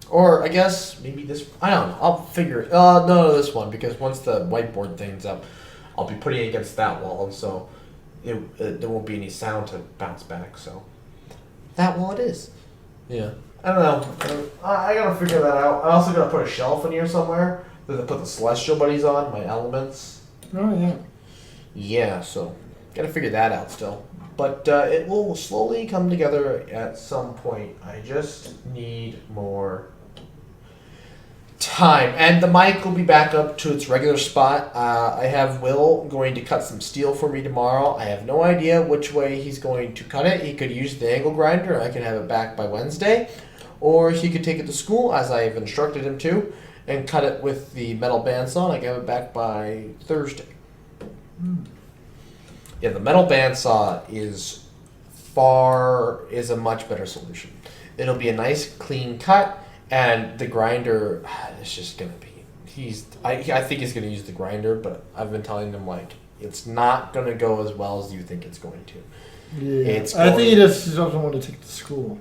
Or I guess maybe this... I don't know. I'll figure it... no, this one, because once the whiteboard thing's up, I'll be putting it against that wall, and so there won't be any sound to bounce back, so... That wall it is. Yeah. I don't know. I gotta figure that out. I also gotta put a shelf in here somewhere that I put the Celestial Buddies on, my elements. Oh, yeah. Yeah, so Gotta figure that out still. But it will slowly come together at some point. I just need more time. And the mic will be back up to its regular spot. I have Will going to cut some steel for me tomorrow. I have no idea which way he's going to cut it. He could use the angle grinder and I can have it back by Wednesday. Or he could take it to school, as I have instructed him to, and cut it with the metal bandsaw, and I can have it back by Thursday. Yeah, the metal bandsaw is a much better solution. It'll be a nice clean cut, and the grinder is just gonna be. I think he's gonna use the grinder, but I've been telling him like it's not gonna go as well as you think it's going to. Yeah, I think he just doesn't want to take it to school.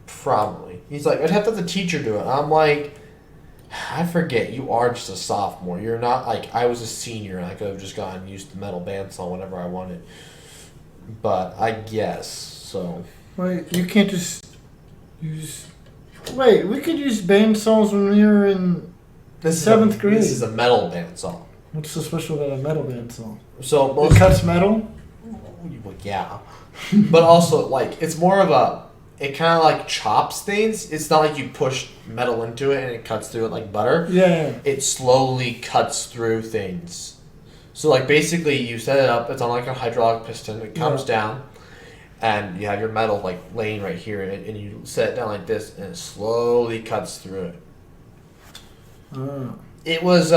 Probably. He's like, I'd have to have the teacher do it. I'm like, I forget, you are just a sophomore. You're not like, I was a senior and I could have just gone and used the metal bandsaw whenever I wanted. But I guess, so. Wait, you can't just use... Wait, we could use bandsaws when we were in 7th grade. This is a metal bandsaw. What's so special about a metal bandsaw? So It cuts metal? Well, yeah. But also, like, it's more of a... It kind of like chops things. It's not like you push metal into it and it cuts through it like butter. Yeah. It slowly cuts through things. So like basically you set it up. It's on like a hydraulic piston. It comes down, and you have your metal like laying right here, and you set it down like this, and it slowly cuts through it. It was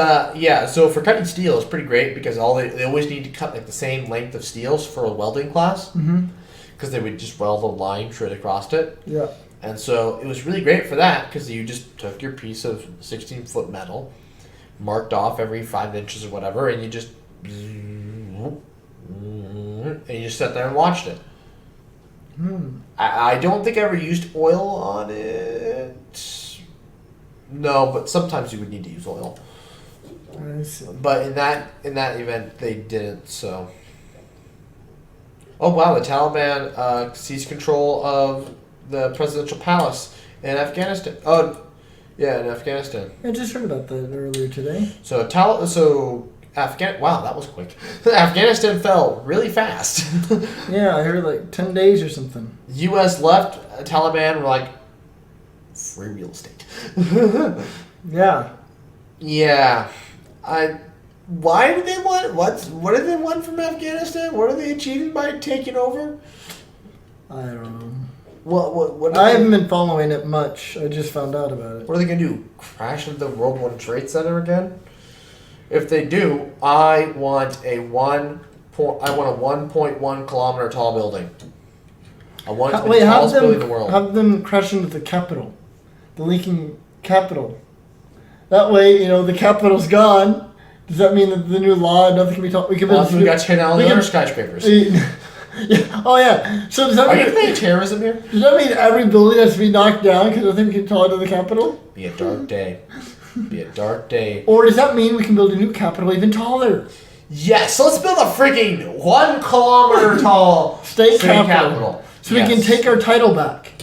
So for cutting steel, it's pretty great because they always need to cut like the same length of steels for a welding class. Mm-hmm. Because they would just weld a line straight across it. Yeah. And so it was really great for that because you just took your piece of 16-foot metal, marked off every 5 inches or whatever, and you just sat there and watched it. I don't think I ever used oil on it. No, but sometimes you would need to use oil. I see. But in that event, they didn't. So. Oh wow! The Taliban seized control of the presidential palace in Afghanistan. Oh, yeah, in Afghanistan. I just heard about that earlier today. Wow, that was quick. Afghanistan fell really fast. Yeah, I heard like 10 days or something. U.S. left. Taliban were like free real estate. Yeah. Yeah, Why do they want? What do they want from Afghanistan? What are they achieving by taking over? I don't know. What I haven't been following it much. I just found out about it. What are they gonna do? Crash into the World War Trade Center again? If they do, I want a 1.1 kilometer tall building. I want it to be the tallest building in the world. Have them crash into the Capitol, the Lincoln Capitol. That way, the Capitol's gone. Does that mean that the new law, nothing can be taught? We can build. We got to tear down all the other skyscrapers. Yeah. Oh yeah. So does that Are mean you playing terrorism here? Does that mean every building has to be knocked down because nothing can be taught to the Capitol? Be a dark day. Be a dark day. Or does that mean we can build a new Capitol even taller? Yes. So let's build a freaking 1 kilometer tall state capital. So yes. We can take our title back.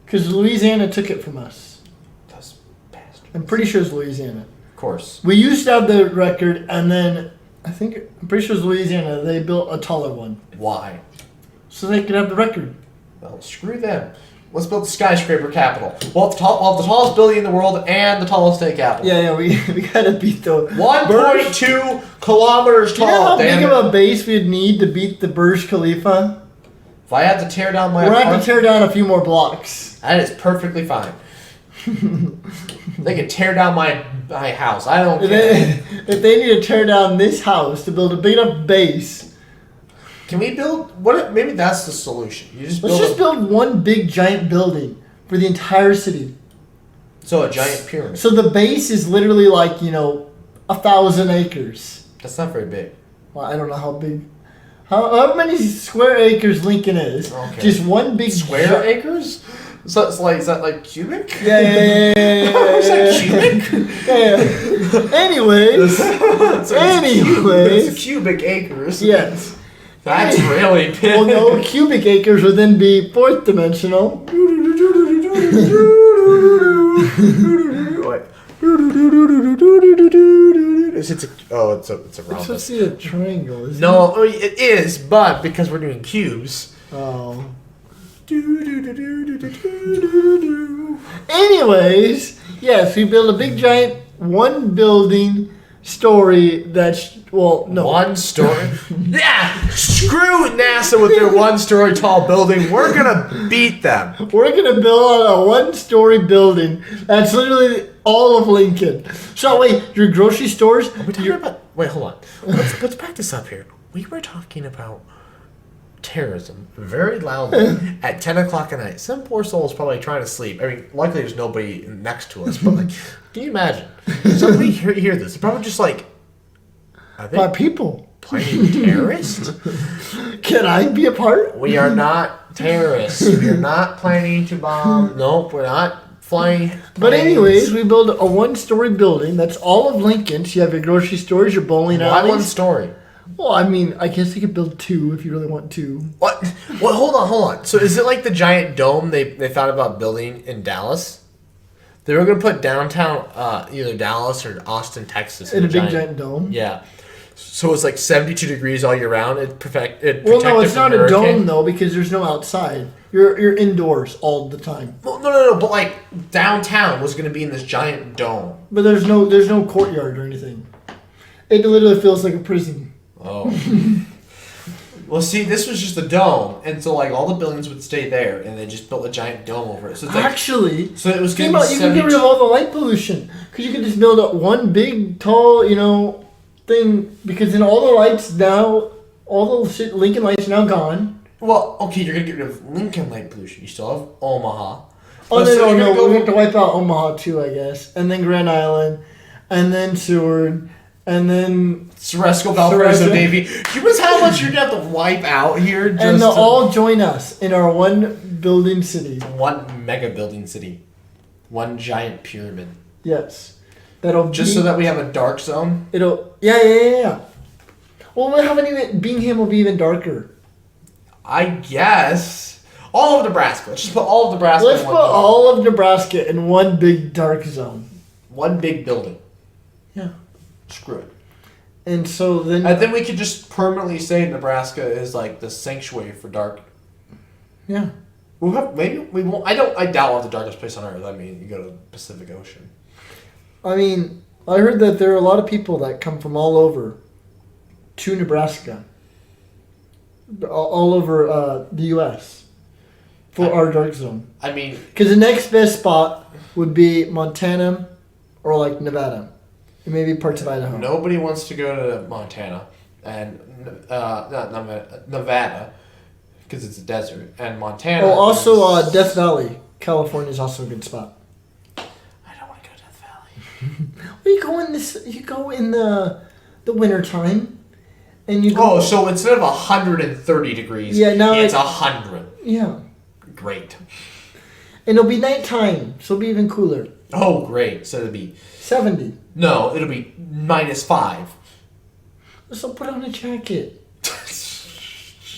Because Louisiana took it from us. Those bastards. I'm pretty sure it's Louisiana. Of course. We used to have the record, and then I'm pretty sure it's Louisiana. They built a taller one. Why? So they could have the record. Well, screw them. Let's build the skyscraper capital. We'll have the tallest building in the world and the tallest state capital. Yeah, we gotta beat the 1.2 kilometers tall. Do you know how big of a base we'd need to beat the Burj Khalifa? If I had to tear down my We're gonna have to tear down a few more blocks. That is perfectly fine. They can tear down my house. I don't care. If they need to tear down this house to build a big enough base. Can we build... Maybe that's the solution. Let's just build one big giant building for the entire city. So a giant pyramid. So the base is literally like, 1,000 acres. That's not very big. Well, I don't know how big... How many square acres Lincoln is. Okay. Just one big... Square acres? So it's like, is that like cubic? Yeah. Is that cubic? Yeah. Anyways. It's cubic acres. Yes. That's really big. Well, no, cubic acres would then be fourth dimensional. is it's a it's a It's rhombus. supposed to be a triangle, isn't No, I mean, it is, but because we're doing cubes. it? Oh. Anyways, yes, we build a big giant one building story that's no. One story. Yeah, screw NASA with their one-story tall building. We're gonna beat them. We're gonna build a one-story building that's literally all of Lincoln. So wait, your grocery stores? Are we talking about? Wait, hold on. Let's back this up here. We were talking about terrorism very loudly at 10 o'clock at night. Some poor soul is probably trying to sleep. I mean, luckily there's nobody next to us, but like, can you imagine? Somebody hear this. They're probably just like, are they My people. planning terrorists? Can I be a part? We are not terrorists. We are not planning to bomb. Nope, we're not flying. But planes. anyways, we build a one-story building that's all of Lincoln. So you have your grocery stores, your bowling Why alleys. one story? Well, I mean, I guess you could build two if you really want to. What? Well, hold on. So is it like the giant dome they thought about building in Dallas? They were going to put downtown either Dallas or Austin, Texas. In a big giant dome? Yeah. So it's like 72 degrees all year round. Well, no, it's not a dome, though, because there's no outside. You're indoors all the time. Well, no. But like downtown was going to be in this giant dome. But there's no courtyard or anything. It literally feels like a prison. Oh. Well, see, this was just a dome, and so like all the buildings would stay there, and they just built a giant dome over it. So it's like, Actually, so it was think going to about be you can get rid of all the light pollution because you could just build up one big, tall, thing. Because then all the lights now, all the shit, Lincoln lights are now gone. Well, okay, you're going to get rid of Lincoln light pollution. You still have Omaha. Oh, So you're no, gonna go- we have to wipe out Omaha too, I guess, and then Grand Island, and then Seward, and then Ceresco, Valparaiso, Ceresco. Davie. You realize how much you're going to have to wipe out here just and they'll to- all join us in our one building city. one mega building city. One giant pyramid. Yes, that'll Just be, so that we have a dark zone? it'll yeah. Well, what haven't even Bingham will be even darker. I guess. All of Nebraska. Let's just put all of Nebraska Let's in put one building. all of Nebraska in one big dark zone. One big building. Yeah. Screw it. And so then And then we could just permanently say Nebraska is like the sanctuary for dark. yeah. We'll have, maybe we won't. I doubt we'll have the darkest place on earth. I mean, you go to the Pacific Ocean. I mean, I heard that there are a lot of people that come from all over to Nebraska. All over the U.S. for our dark zone. I mean, Because the next best spot would be Montana or like Nevada. And maybe parts of Idaho. nobody wants to go to Montana and not Nevada because it's a desert, and Montana. Oh, also is- Death Valley, California is also a good spot. I don't want to go to Death Valley. Well, you go in the winter time, and you go. Oh, so instead of 130 degrees, Yeah, now it's it- 100. Yeah, Great. and it'll be nighttime, so it'll be even cooler. Oh, great. So it'll be 70. no, it'll be -5. So put on a jacket.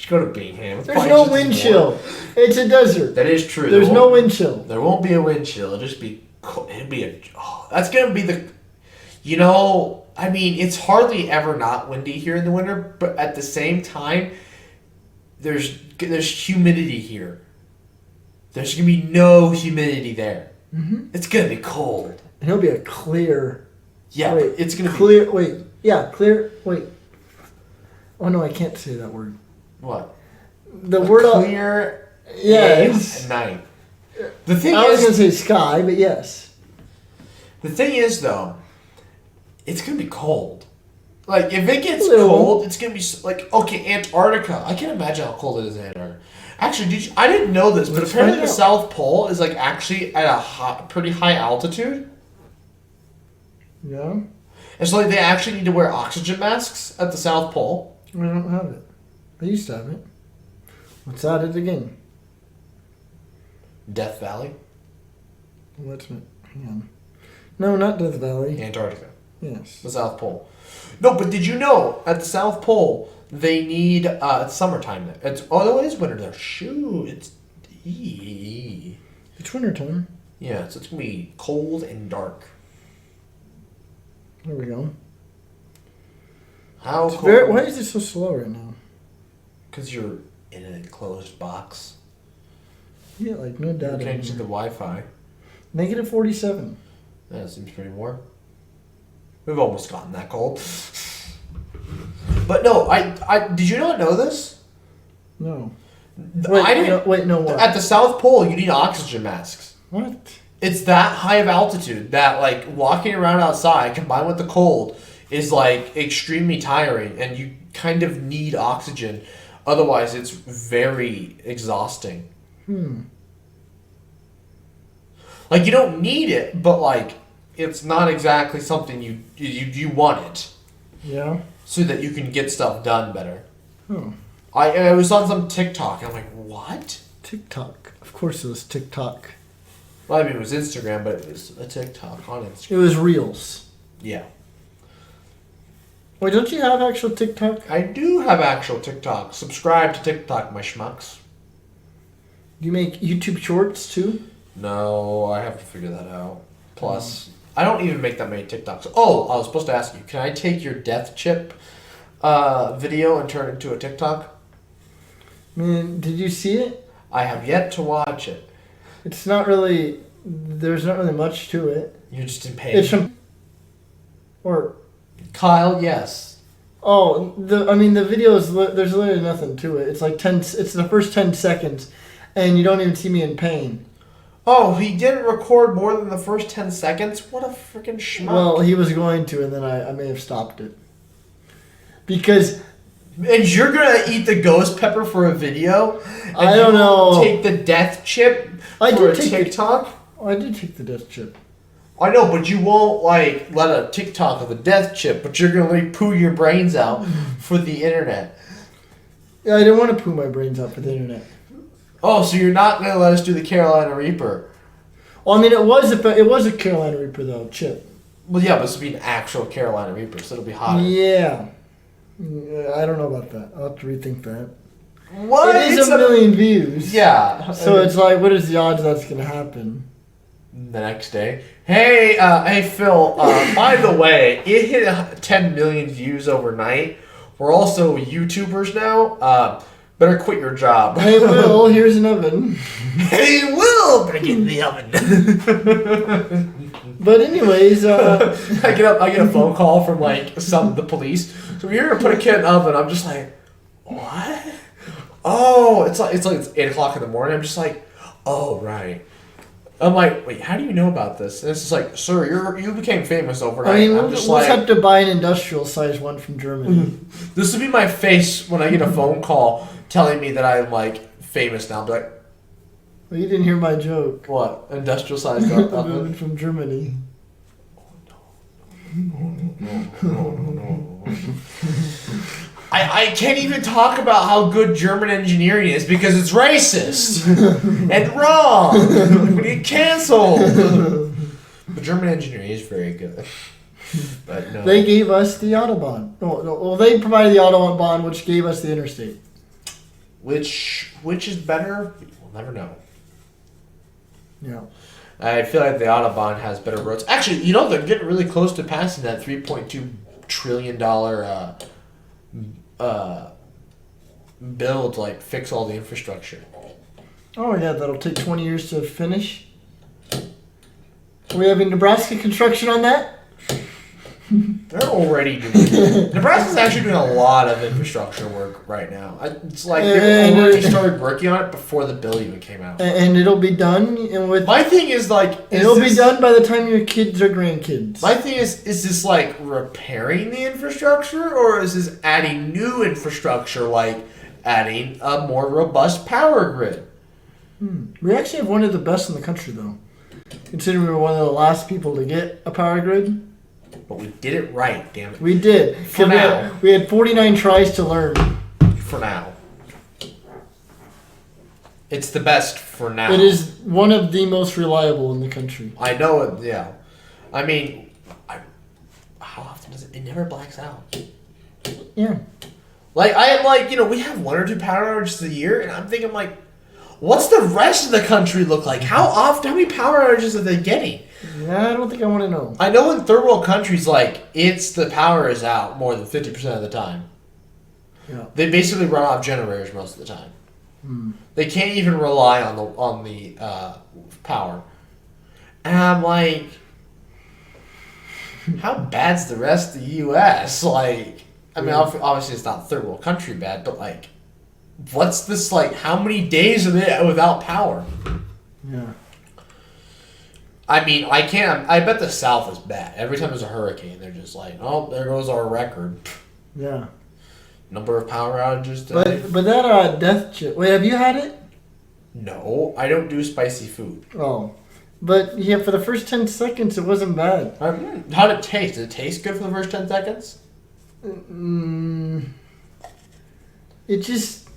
Go to Bingham. It's There's probably no just as wind warm. chill. It's a desert. That is true. There's There no won't- wind chill. There won't be a wind chill. It'll just be cold. It'll be a. Oh, that's gonna be the. I mean, it's hardly ever not windy here in the winter, but at the same time, there's humidity here. There's gonna be no humidity there. Mm-hmm. It's gonna be cold. And it'll be a clear. Yeah, Wait, it's gonna be clear. Wait, yeah, clear. Wait. Oh no, I can't say that word. what? The A word. clear Yes. at night. The thing I was is, gonna say sky, but yes. the thing is though, it's gonna be cold. Like if it gets Little. cold, it's gonna be like okay, Antarctica. I can't imagine how cold it is in Antarctica. Actually, I didn't know this, but Let's apparently find the out. South Pole is like actually at a pretty high altitude, Yeah. and so like they actually need to wear oxygen masks at the South Pole. I don't have it. I used to have it. Let's add it again. Death Valley, Let's hang on. No, not Death Valley. Antarctica, Yes. the South Pole. No, but did you know at the South Pole they need it's summertime there. No, it is winter there. Shoot, it's It's wintertime. yeah, so it's gonna be cold and dark. There we go. How It's cold? why is it so slow right now? Because you're in an enclosed box. Yeah, like no You're data. connected to the Wi-Fi. Negative 47. That seems pretty warm. We've almost gotten that cold. But no, I did you not know this? No. I didn't. No, what? At the South Pole, you need oxygen masks. What? It's that high of altitude that like walking around outside combined with the cold is like extremely tiring, and you kind of need oxygen. Otherwise, it's very exhausting. Like you don't need it, but like it's not exactly something you want it Yeah. so that you can get stuff done better. Oh. I was on some TikTok. And I'm like, what? TikTok. Of course it was TikTok. Well, I mean, it was Instagram, but it was a TikTok on Instagram. It was Reels. Yeah. Wait, don't you have actual TikTok? I do have actual TikTok. Subscribe to TikTok, my schmucks. You make YouTube shorts too? No, I have to figure that out. Plus, I don't even make that many TikToks. Oh, I was supposed to ask you, can I take your death chip video and turn it into a TikTok? I mean, did you see it? I have yet to watch it. It's not really. There's not really much to it. You're just in pain. It's from. Or. Kyle, yes. Oh, the video is. There's literally nothing to it. It's like 10. It's the first 10 seconds, and you don't even see me in pain. Oh, he didn't record more than the first 10 seconds? What a freaking schmuck. Well, he was going to, and then I may have stopped it. Because. And you're gonna eat the ghost pepper for a video? And I don't know. Take the death chip I for a did take TikTok? Oh, I did take the death chip. I know, but you won't like let a TikTok of the death chip, but you're gonna like poo your brains out for the internet. Yeah, I didn't want to poo my brains out for the internet. Oh, so you're not gonna let us do the Carolina Reaper? Well, I mean, it was a Carolina Reaper though, chip. Well, yeah, but this will be an actual Carolina Reaper, so it'll be hotter. Yeah. I don't know about that. I'll have to rethink that. What? It is a million views. Yeah. So it's like, what is the odds that's gonna happen? The next day. Hey, Phil. By the way, it hit 10 million views overnight. We're also YouTubers now. Better quit your job. Hey, Will, here's an oven. Hey, Will, better get in the oven. But anyways, I get a phone call from like the police. So you're gonna put a kid in the oven. I'm just like, what? Oh, it's 8:00 in the morning. I'm just like, oh right. I'm like, wait, how do you know about this? And it's just like, sir, you became famous overnight. I mean, I'm we'll just just have to buy an industrial size one from Germany. This would be my face when I get a phone call telling me that I'm like famous now. I'll be like, Well, you didn't hear my joke. what? Industrial sized I'm oven? from Germany. I can't even talk about how good German engineering is because it's racist and wrong. We get canceled. But German engineering is very good. But no. They gave us the Autobahn. Well, they provided the Autobahn, which gave us the interstate. Which is better? We'll never know. Yeah. I feel like the Autobahn has better roads. Actually, they're getting really close to passing that $3.2 trillion bill to like fix all the infrastructure. Oh yeah, that'll take 20 years to finish. Are we having Nebraska construction on that? They're already doing it. Nebraska's actually doing a lot of infrastructure work right now. It's like they already started working on it before the bill even came out. And it'll be done with. My thing is like, It'll be done by the time your kids are grandkids. My thing is this like repairing the infrastructure, or is this adding new infrastructure, like adding a more robust power grid? We actually have one of the best in the country, though. Considering we were one of the last people to get a power grid. But we did it right, damn it. We did. For now. We had 49 tries to learn. For now. It's the best for now. It is one of the most reliable in the country. I know it, yeah. I mean, how often does it? It never blacks out. Yeah. Like, I am like, we have 1 or 2 power outages a year, and I'm thinking, like, what's the rest of the country look like? How many power outages are they getting? Yeah, I don't think I want to know. I know in third world countries, like, the power is out more than 50% of the time. Yeah. They basically run off generators most of the time. They can't even rely on the power. And I'm like, how bad's the rest of the U.S.? Like, I mean, obviously it's not third world country bad, but like, what's this like? How many days are they without power? Yeah. I mean, I bet the South is bad. Every time there's a hurricane, they're just like, oh, there goes our record. Yeah. Number of power outages today. But that death chip. Wait, have you had it? No, I don't do spicy food. Oh. But yeah, for the first 10 seconds, it wasn't bad. How did it taste? Did it taste good for the first 10 seconds? It just...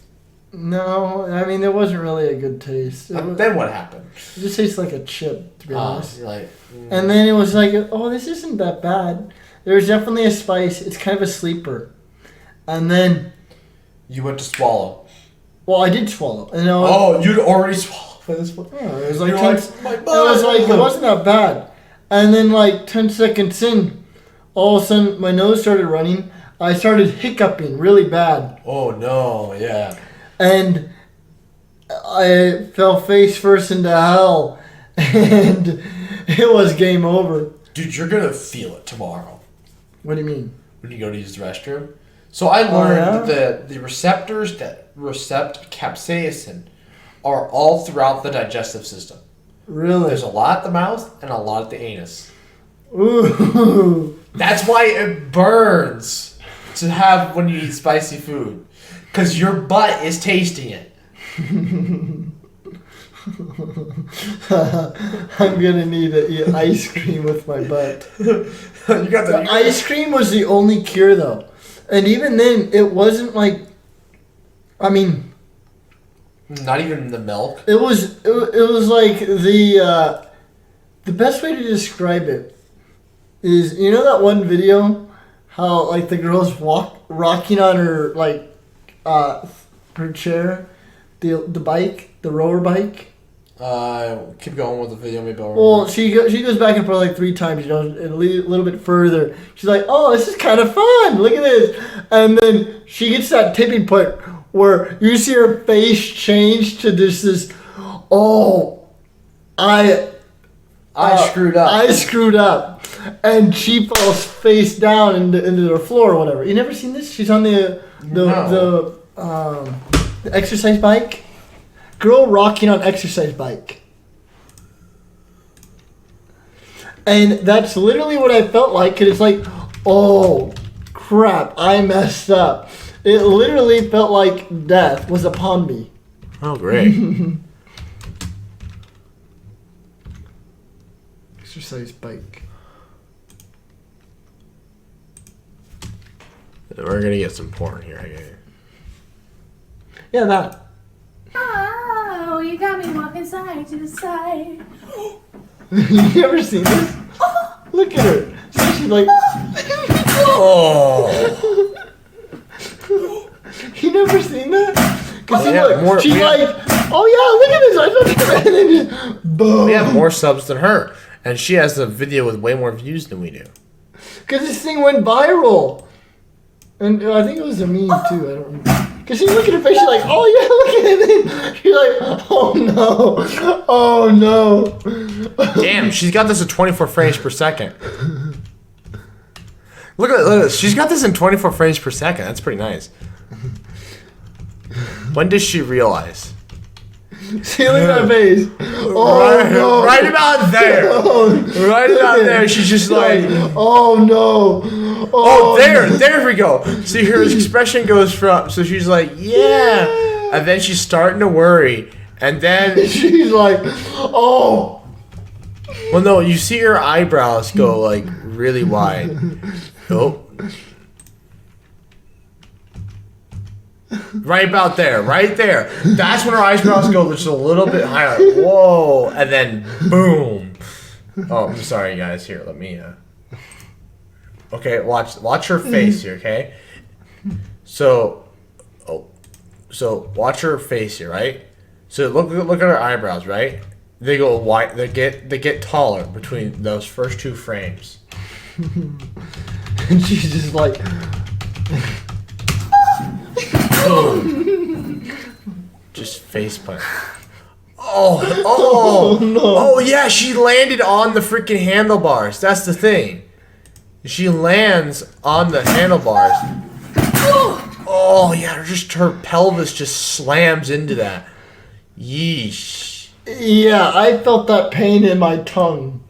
No, I mean, there wasn't really a good taste. Then what happened? It just tastes like a chip, to be honest. You're like, And then it was like, oh, this isn't that bad. There's definitely a spice. It's kind of a sleeper. And then... You went to swallow. Well, I did swallow. And You'd already swallowed by this point? Yeah, it was like, it wasn't that bad. And then like 10 seconds in, all of a sudden my nose started running. I started hiccuping really bad. Oh no, yeah. And I fell face first into hell. And it was game over. Dude, you're gonna feel it tomorrow. What do you mean? When you go to use the restroom. So I learned that the receptors that recept capsaicin are all throughout the digestive system. Really? There's a lot at the mouth and a lot at the anus. Ooh. That's why it burns to have when you eat spicy food. Because your butt is tasting it. I'm gonna need to eat ice cream with my butt. You got the ice cream was the only cure though. And even then, it wasn't like... I mean... Not even the milk? It was like the best way to describe it is, you know that one video? How, like, the girl's rocking on her, like, her chair? The bike? The rower bike? Keep going with the video, maybe I'll remember. Well, she goes back and forth like 3 times, you know, a little bit further. She's like, oh, this is kind of fun. Look at this. And then she gets that tipping point where you see her face change to this oh, I screwed up. I screwed up. And she falls face down into the floor or whatever. You never seen this? She's on the exercise bike. Girl rocking on exercise bike. And that's literally what I felt like. Cause it's like, oh, crap, I messed up. It literally felt like death was upon me. Oh, great. Exercise bike. We're going to get some porn here, I guess. Yeah, that. Oh, you got me walking side to the side. You ever seen this? Look at her. So she's like, Oh. you never seen that? Because she's like, oh yeah, look at this. And then just, boom. We have more subs than her. And she has a video with way more views than we do. Because this thing went viral. And I think it was a meme too. I don't remember. Because she's looking at her face, she's like, oh yeah, look at it. She's like, oh no. Oh no. Damn, she's got this at 24 frames per second. Look at this. She's got this in 24 frames per second. That's pretty nice. When does she realize? See, look at her face. Oh no. Right about there. Right about there. She's just like, oh no. There we go. See, her expression goes from, so she's like, yeah. And then she's starting to worry. And then she's like, oh. Well, no, you see her eyebrows go like really wide. Oh. Right about there, right there. That's when her eyebrows go just a little bit higher. Whoa. And then boom. Oh, I'm sorry, guys. Here, let me. Okay, watch her face here. Okay. So watch her face here, right? So look at her eyebrows, right? They go wide. They get taller between those first two frames. And she's just like, Just face plant. Oh no. Oh yeah, she landed on the freaking handlebars. That's the thing. She lands on the handlebars. Oh yeah, just her pelvis just slams into that. Yeesh. yeah, I felt that pain in my tongue.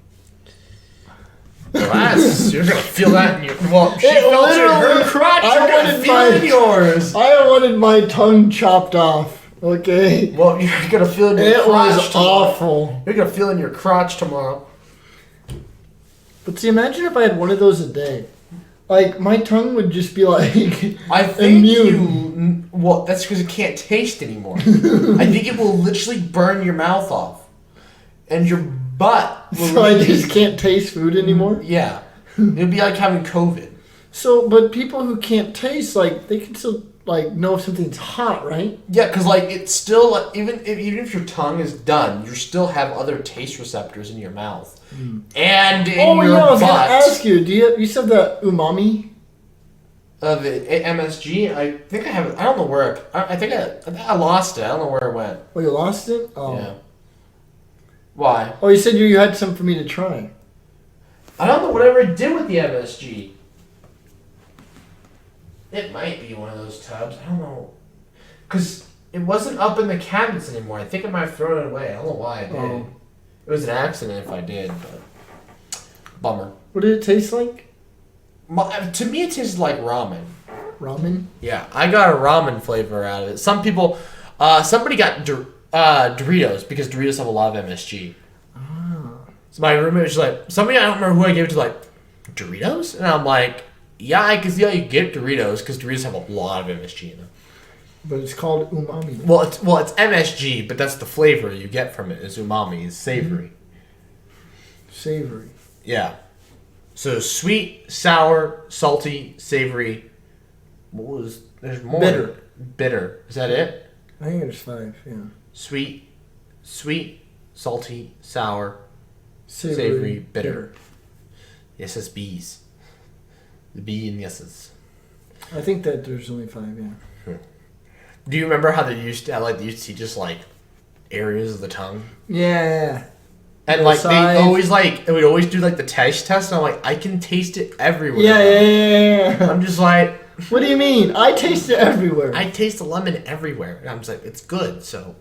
Well, you're gonna feel that in your. Well, she It felt it in literally- her crotch. I You're gonna wanted feel it in yours. I wanted my tongue chopped off. Okay. Well, you're gonna feel it in your It crotch was tomorrow. awful. You're gonna feel it in your crotch tomorrow. But see, imagine if I had one of those a day. Like, my tongue would just be like I think immune. well, that's because it can't taste anymore. I think it will literally burn your mouth off, and your butt. Will So I really- just can't taste food anymore. Yeah, it'd be like having COVID. So, but people who can't taste, like, they can still, like, know if something's hot, right? Yeah, because like it's still like, even if your tongue is done, you still have other taste receptors in your mouth and in Oh, your yeah, I was butt. gonna ask you, you said the umami? The MSG, I think I have it. I don't know where. I think I lost it. I don't know where it went. Oh, you lost it? Oh. Yeah. Why? Oh, you said you had some for me to try. I don't know whatever it did with the MSG. It might be one of those tubs. I don't know. Because it wasn't up in the cabinets anymore. I think I might have thrown it away. I don't know why I did. Oh. It was an accident if I did, but bummer. What did it taste like? To me, it tasted like ramen. Ramen? Yeah, I got a ramen flavor out of it. Some people, somebody got Doritos because Doritos have a lot of MSG. So my roommate was like, somebody, I don't remember who I gave it to, like, Doritos? And I'm like, yeah, I can see how you get Doritos because Doritos have a lot of MSG in them. But it's called umami. Well, it's MSG, but that's the flavor you get from it is umami, is savory. Savory. Yeah. So sweet, sour, salty, savory. What was, there's more. Bitter. Bitter. Is that it? I think there's 5, yeah. Sweet, salty, sour, Savory, savory, bitter. Yes, it's B's. The B and the S's. I think that there's only 5, yeah. Do you remember how they used to see just like areas of the tongue? Yeah. And The like sides. they always like, it would always do like the taste test, and I'm like, I can taste it everywhere. Yeah. I'm just like, What do you mean? I taste it everywhere. I taste the lemon everywhere. And I'm just like, it's good, so.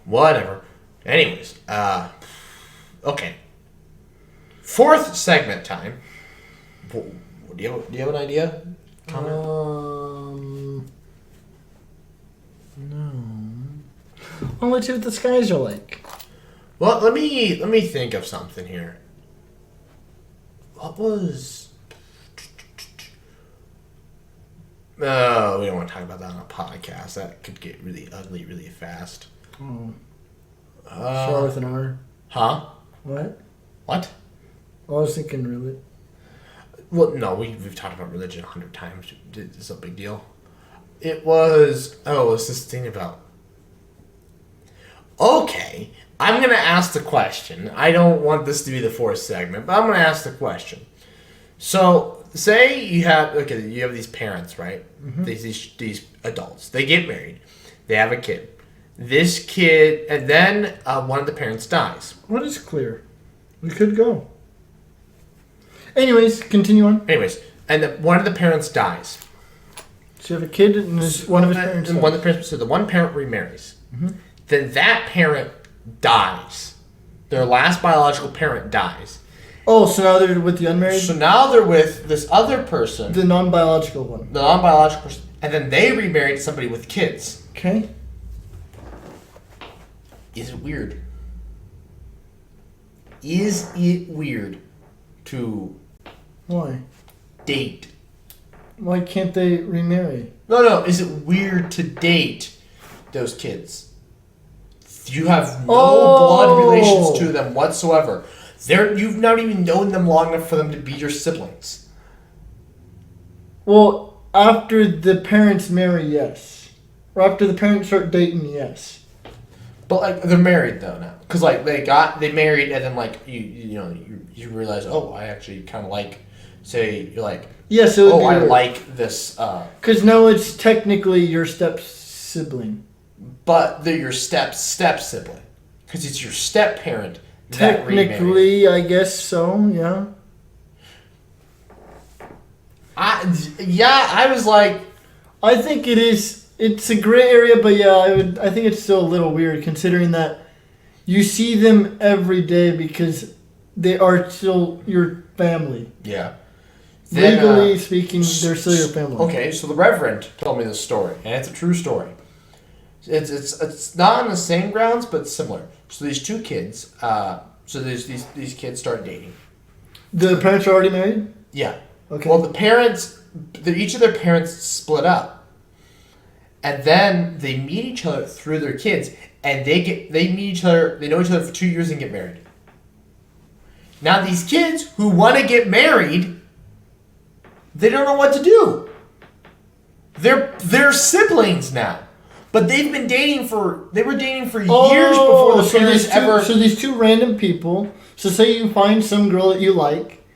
Whatever. Anyways, okay. Fourth segment time. Do you have an idea? No. Well, let's see what the skies are like. Well, let me think of something here. What was? Oh, we don't want to talk about that on a podcast. That could get really ugly really fast. Oh. Start with an R. Huh? What? What? I was thinking really. Well, no, we've talked about religion 100 times. It's a big deal. It was... Oh, what's this thing about? Okay, I'm going to ask the question. I don't want this to be the fourth segment, but I'm going to ask the question. So, say you have these parents, right? Mm-hmm. These adults. They get married. They have a kid. This kid... And then one of the parents dies. What is clear? We could go. Anyways, continue on. Anyways, and one of the parents dies. So you have a kid and one of his parents. And one of the parents, so the one parent remarries. Mm-hmm. Then that parent dies. Their last biological parent dies. Oh, so now they're with the unmarried? So now they're with this other person. The non-biological one. The non-biological person. And then they remarried somebody with kids. Okay. Is it weird? Is it weird to Why? date? Why can't they remarry? No. Is it weird to date those kids? You have no blood relations to them whatsoever. You've not even known them long enough for them to be your siblings. Well, after the parents marry, yes. Or after the parents start dating, yes. But like they're married though now, because like they married and then like you realize, oh, I actually kind of like, say you're like, Yeah, so oh, I like this. Because now it's technically your step sibling. But they're your step sibling, because it's your step parent. That remarried. Technically, I guess so. Yeah. I was like, I think it is. It's a gray area, but yeah, I think it's still a little weird considering that you see them every day because they are still your family. yeah. Then, Legally speaking, they're still your family. Okay, so the Reverend told me this story, and it's a true story. It's not on the same grounds, but similar. So these two kids, these kids start dating. The parents are already married? Yeah. Okay. Well, the parents, each of their parents split up, and then they meet each other through their kids, and they meet each other. They know each other for 2 years and get married. Now these kids who want to get married, they don't know what to do. They're siblings now, but they were dating for years before the parents ever. So these two random people. So say you find some girl that you like,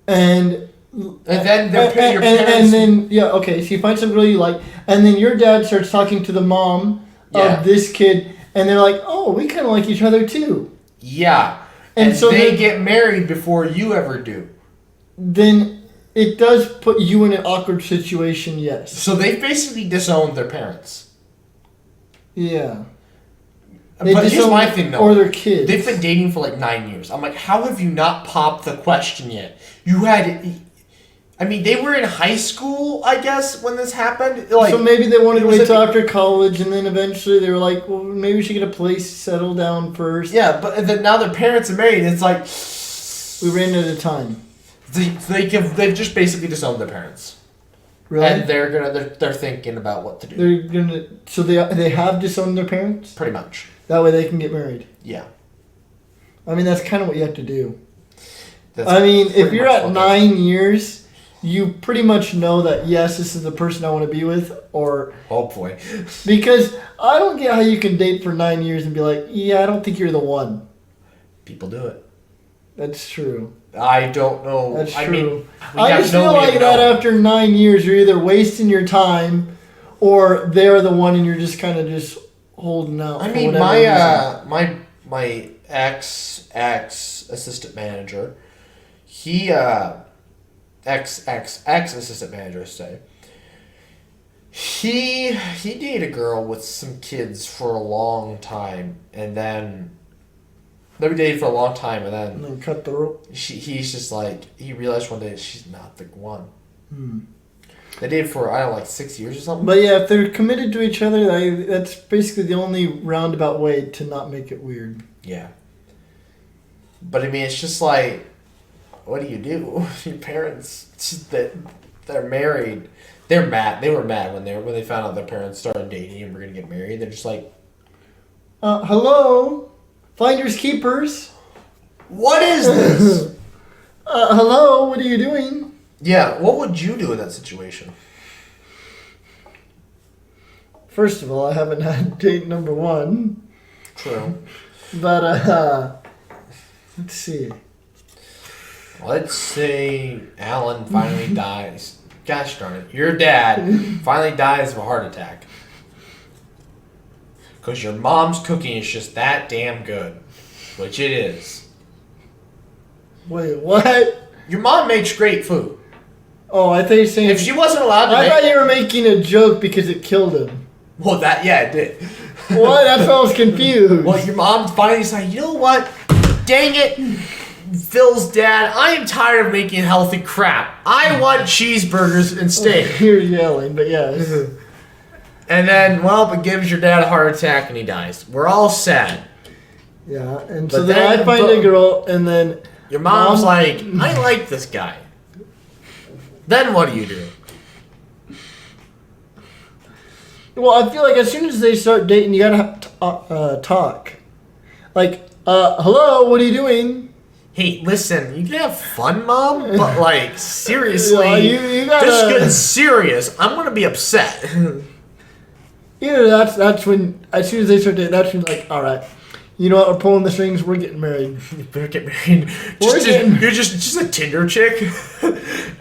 and then your parents. And then so you find some girl you like, and then your dad starts talking to the mom of this kid, and they're like, "Oh, we kind of like each other too." Yeah, and so they get married before you ever do. Then it does put you in an awkward situation. Yes. So they basically disowned their parents. Yeah. But here's my thing, though. Or their kids. They've been dating for like 9 years. I'm like, how have you not popped the question yet? They were in high school, I guess, when this happened. Like, so maybe they wanted to wait till after college, and then eventually they were like, well, maybe we should get a place, settle down first. Yeah, but then now their parents are married. It's like, we ran out of time. They've just basically disowned their parents. Really? And they're thinking about what to do. So they have disowned their parents? Pretty much. That way they can get married. Yeah. I mean, that's kind of what you have to do. If you're at 9 years, you pretty much know that, yes, this is the person I want to be with, or... Hopefully. Because I don't get how you can date for 9 years and be like, yeah, I don't think you're the one. People do it. That's true. I don't know. That's true. I I just feel like that after 9 years, you're either wasting your time, or they're the one and you're just kind of just holding out. My ex assistant manager, ex assistant manager, say, he dated a girl with some kids for a long time, and then they were dating for a long time, and then cut the rope. He's just like, he realized one day she's not the one. They dated for 6 years or something. But yeah, if they're committed to each other, that's basically the only roundabout way to not make it weird. Yeah. But it's just like, what do you do? Your parents, they're married. They're mad. They were mad when they found out their parents started dating and were gonna get married. They're just like, hello, finders keepers. What is this? Hello, what are you doing? Yeah, what would you do in that situation? First of all, I haven't had date number one. True. But, let's see. Let's say Alan finally dies. Gosh darn it. Your dad finally dies of a heart attack. Because your mom's cooking is just that damn good. Which it is. Wait, what? Your mom makes great food. Oh, I thought you were saying... If she wasn't allowed to I thought you were making a joke because it killed him. Well, it did. What? That's why I was confused. Well, your mom finally said, you know what? Dang it. Phil's dad, I am tired of making healthy crap. I want cheeseburgers and steak. You're yelling, but yes. And then, it gives your dad a heart attack and he dies. We're all sad. Yeah, and so then I find a girl, and then... Your mom's like, I like this guy. Then what do you do? Well, I feel like as soon as they start dating, you gotta talk. Like, hello, what are you doing? Hey, listen, you can have fun, Mom, but seriously, you gotta... just get serious. I'm gonna be upset. Either that's when, as soon as they start dating, that's when like, all right, you know what, we're pulling the strings, we're getting married. You better get married. You're just a Tinder chick,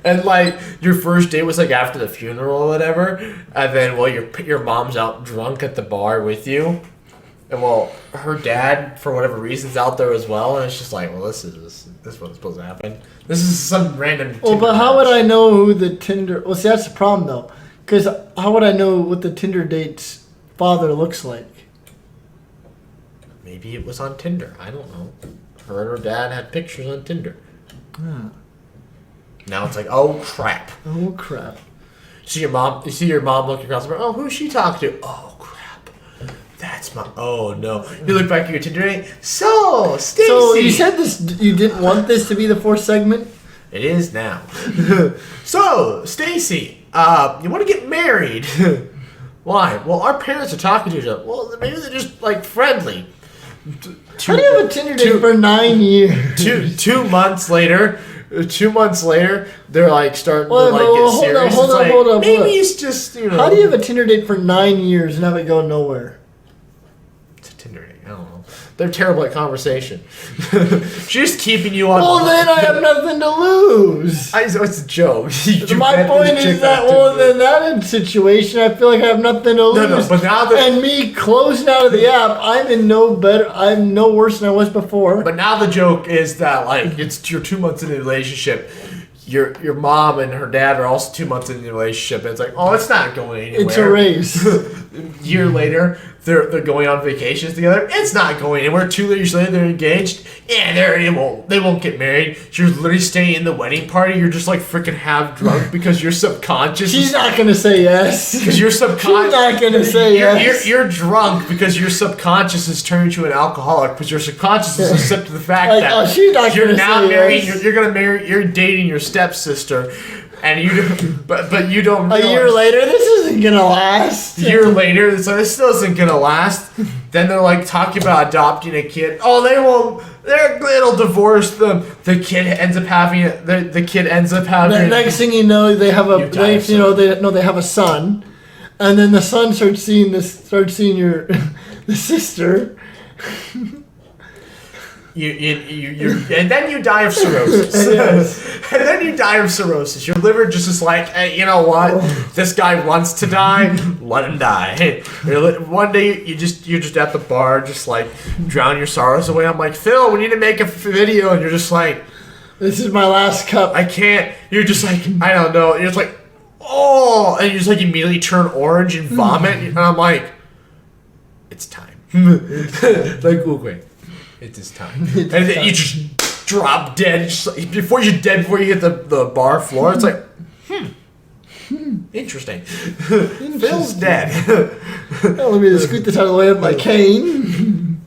and like your first date was like after the funeral or whatever, and then your mom's out drunk at the bar with you, and well her dad for whatever reason's out there as well, and it's just like, well this is what's supposed to happen. This is some random. Well, but how would I know who the Tinder? Well, see, that's the problem though, because how would I know what the Tinder date's father looks like? Maybe it was on Tinder. I don't know. Her and her dad had pictures on Tinder. Now it's like, oh crap. Oh crap. You see your mom looking across the room. Oh, who's she talking to? Oh crap. That's my. Oh no. You look back at your Tinder date. So Stacy. So you said this. You didn't want this to be the fourth segment. It is now. So Stacy, you want to get married? Why? Well, our parents are talking to each other. Well, maybe they're just like friendly. How do you have a Tinder date for 9 years? 2 months later. 2 months later, they're like starting to like get serious. Hold up. Maybe it's just, you know. How do you have a Tinder date for 9 years and have it go nowhere? It's a Tinder date. I don't know. They're terrible at conversation. She's just keeping you on. Well, then I have nothing to lose. It's a joke. My point is that, well, in that situation, I feel like I have nothing to lose. No, but now that and me closing out of the app, I'm no worse than I was before. But now the joke is that like you're 2 months into the relationship. Your mom and her dad are also 2 months into the relationship, and it's like, oh, it's not going anywhere. It's a race. Year later, they're going on vacations together. It's not going anywhere. 2 years later, they're engaged. Yeah, they won't get married. You're literally staying in the wedding party. You're just like freaking half drunk because you're subconscious. She's not gonna say yes. Because you're subconscious. She's not gonna say yes. You're drunk because your subconscious has turned you an alcoholic. Because your subconscious has accepted the fact like, that oh, she's not you're gonna now say married. yes. You're dating your stepsister. And but you don't realize. A year later, this isn't gonna last. A year later, so this still isn't gonna last. Then they're like talking about adopting a kid. Oh, they won't. It'll divorce them. The kid ends up having. The kid ends up having. The next thing you know, they have a. They have a son, and then the son starts seeing your the sister. And then you die of cirrhosis. Yes. And then you die of cirrhosis. Your liver just is like, hey, you know what? This guy wants to die. Let him die. One day you're just at the bar, just like drown your sorrows away. I'm like, Phil, we need to make a video, and you're just like, this is my last cup. I can't. You're just like, I don't know. You're just like, oh, and you just like immediately turn orange and vomit, and I'm like, it's time. Like, okay. It's his time. And then you just drop dead. Just like, before you hit the bar floor, it's like, interesting. Phil's dead. Well, let me just scoot this out of the way with my cane.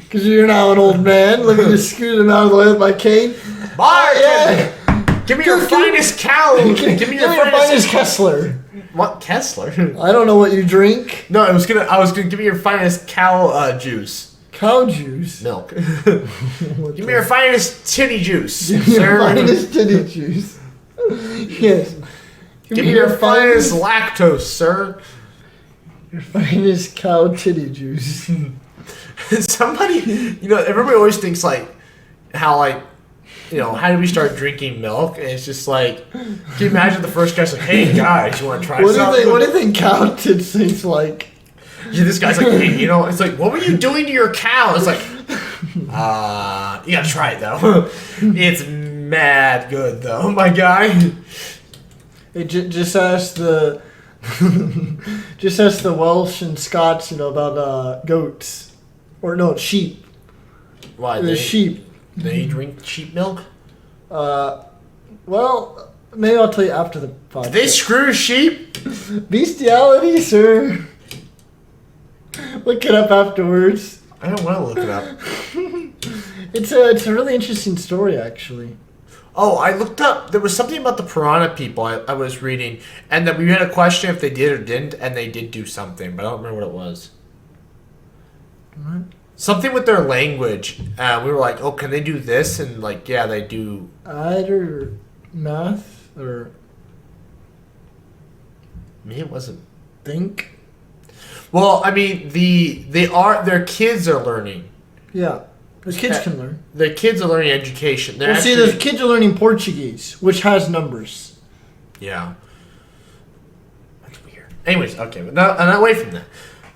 Because you're now an old man. Let me just scoot him out of the way with my cane. Bar, yeah. Give me your finest cow. Give me your finest Kessler. What, Kessler? I don't know what you drink. No, I was gonna give me your finest cow juice. Cow juice? Milk. Give me your finest titty juice, Give me sir. your finest titty juice. Yes. Give me your finest lactose, sir. Your finest cow titty juice. Somebody, everybody always thinks like, how like, how do we start drinking milk? And it's just like, can you imagine the first guy's like, hey guys, you want to try something? What do you think cow tits taste like? Yeah, this guy's like, hey, it's like, what were you doing to your cow? It's like, you gotta try it though. It's mad good though, my guy. It just ask the, just ask the Welsh and Scots, about goats, or no, sheep. Why? The sheep. They drink sheep milk? Well, maybe I'll tell you after the podcast. Did they screw sheep? Bestiality, sir. Look it up afterwards. I don't want to look it up. It's a really interesting story, actually. Oh, I looked up. There was something about the piranha people I was reading, and then we had a question if they did or didn't, and they did do something, but I don't remember what it was. What? Something with their language. We were like, oh, can they do this? And like, yeah, they do. Either math or Me, it wasn't. think. Well, I mean, their kids are learning. Yeah. The kids can learn. The kids are learning education. They're Well, see, the kids are learning Portuguese, which has numbers. Yeah. That's weird. Anyways, okay, but not away from that.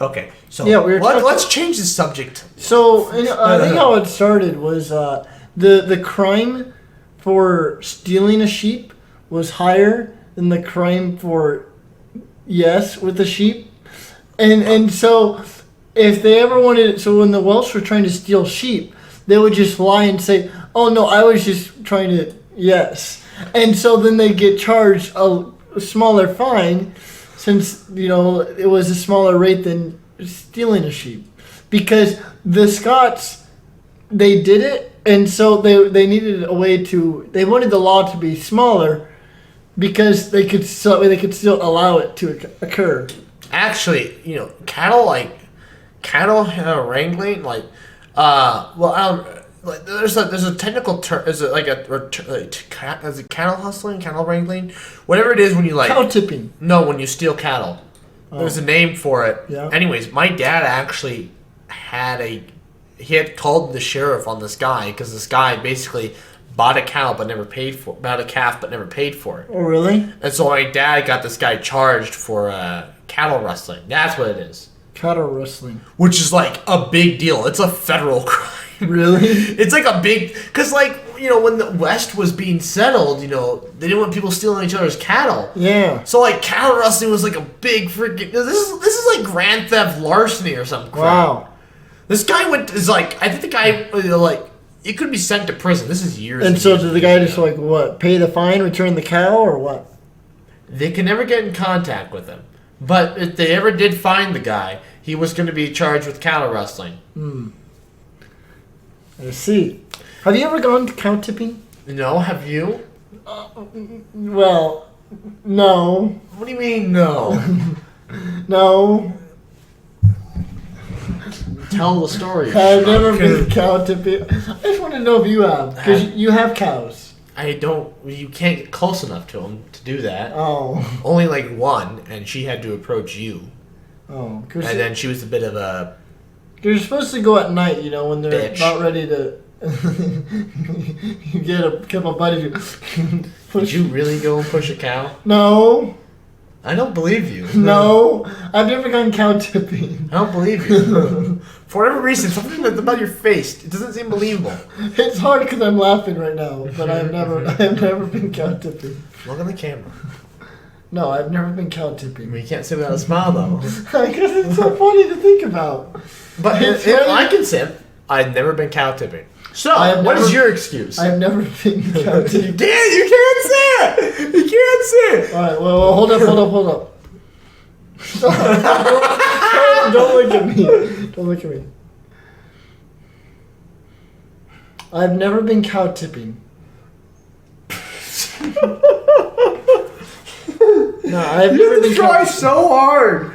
Okay, so Yeah, let's change the subject. So I think how it started was the crime for stealing a sheep was higher than the crime for with the sheep, and so if they ever wanted, so when the Welsh were trying to steal sheep, they would just lie and say, "Oh no, I was just trying to and so then they get charged a smaller fine, since it was a smaller rate than stealing a sheep, because the Scots, they did it, and so they needed a way to, they wanted the law to be smaller because they could still allow it to occur. Actually, cattle wrangling, there's a technical term. Is it like is it cattle hustling, cattle wrangling, whatever it is when you Cow tipping? No, when you steal cattle. There's a name for it. Yeah. Anyways, my dad actually he had called the sheriff on this guy because this guy basically bought a calf but never paid for it. Oh, really? And so my dad got this guy charged for cattle rustling. That's what it is. Cattle rustling. Which is like a big deal. It's a federal crime. Really? It's like a big... Because when the West was being settled, they didn't want people stealing each other's cattle. Yeah. So cattle rustling was like a big freaking... This is like grand theft larceny or something. Wow. This guy I think the guy, it could be sent to prison. This is years. And so years did the guy just pay the fine, return the cow, or what? They could never get in contact with him. But if they ever did find the guy, he was going to be charged with cattle rustling. I see. Have you ever gone to cow tipping? No, have you? Well, no. What do you mean, no? No. Tell the story. I've never been cow tipping. I just want to know if you have, because you have cows. I don't. You can't get close enough to them to do that. Oh. Only one, and she had to approach you. Oh. And then she was a bit of a... You're supposed to go at night, when they're bitch. not ready to... you get a couple of buddies. Did you really go and push a cow? No. I don't believe you. No. I've never gone cow tipping. I don't believe you. For whatever reason, something that's about your face, it doesn't seem believable. It's hard because I'm laughing right now, but I have never been cow tipping. Look on the camera. No, I've never been cow tipping. You can't say without a smile, though. Because it's so funny to think about. But I can say I've never been cow tipping. So, what is your excuse? I've never been cow tipping. You can't say it! You can't say it! Alright, well, hold up. Don't look at me. Don't look at me. I've never been cow tipping. No, I've never been. Try so hard.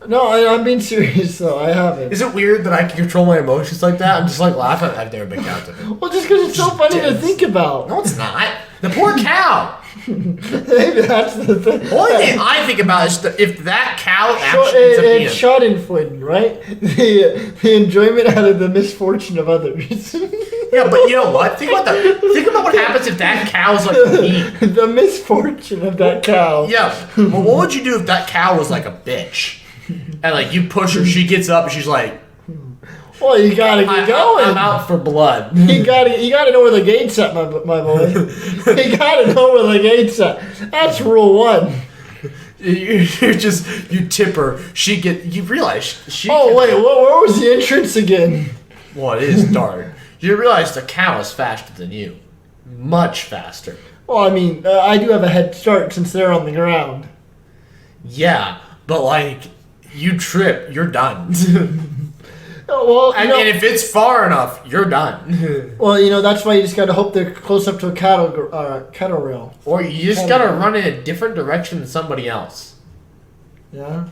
No, I'm being serious though. I haven't. Is it weird that I can control my emotions like that? I'm just laughing. I've never been cow tipping. Well, just because it's so funny to think about. No, it's not. The poor cow. Maybe that's the thing. The only thing I think about is if that cow actually ends up being... It's schadenfreude, right? The enjoyment out of the misfortune of others. Yeah, but you know what? Think about what happens if that cow's mean. The misfortune of that cow. Yeah. Well, what would you do if that cow was like a bitch? And you push her, she gets up and she's like... Well, you gotta get going. I'm out for blood. You gotta know where the gate's at, my boy. You gotta know where the gate's at. That's rule 1. You tip her. You realize she. Oh wait, where was the entrance again? Well, it is dark. You realize the cow is faster than you, much faster. Well, I mean, I do have a head start since they're on the ground. Yeah, but you trip, you're done. Well, and if it's far enough, you're done. Well, that's why you just gotta hope they're close up to a cattle rail. Or you just gotta run in a different direction than somebody else. Yeah.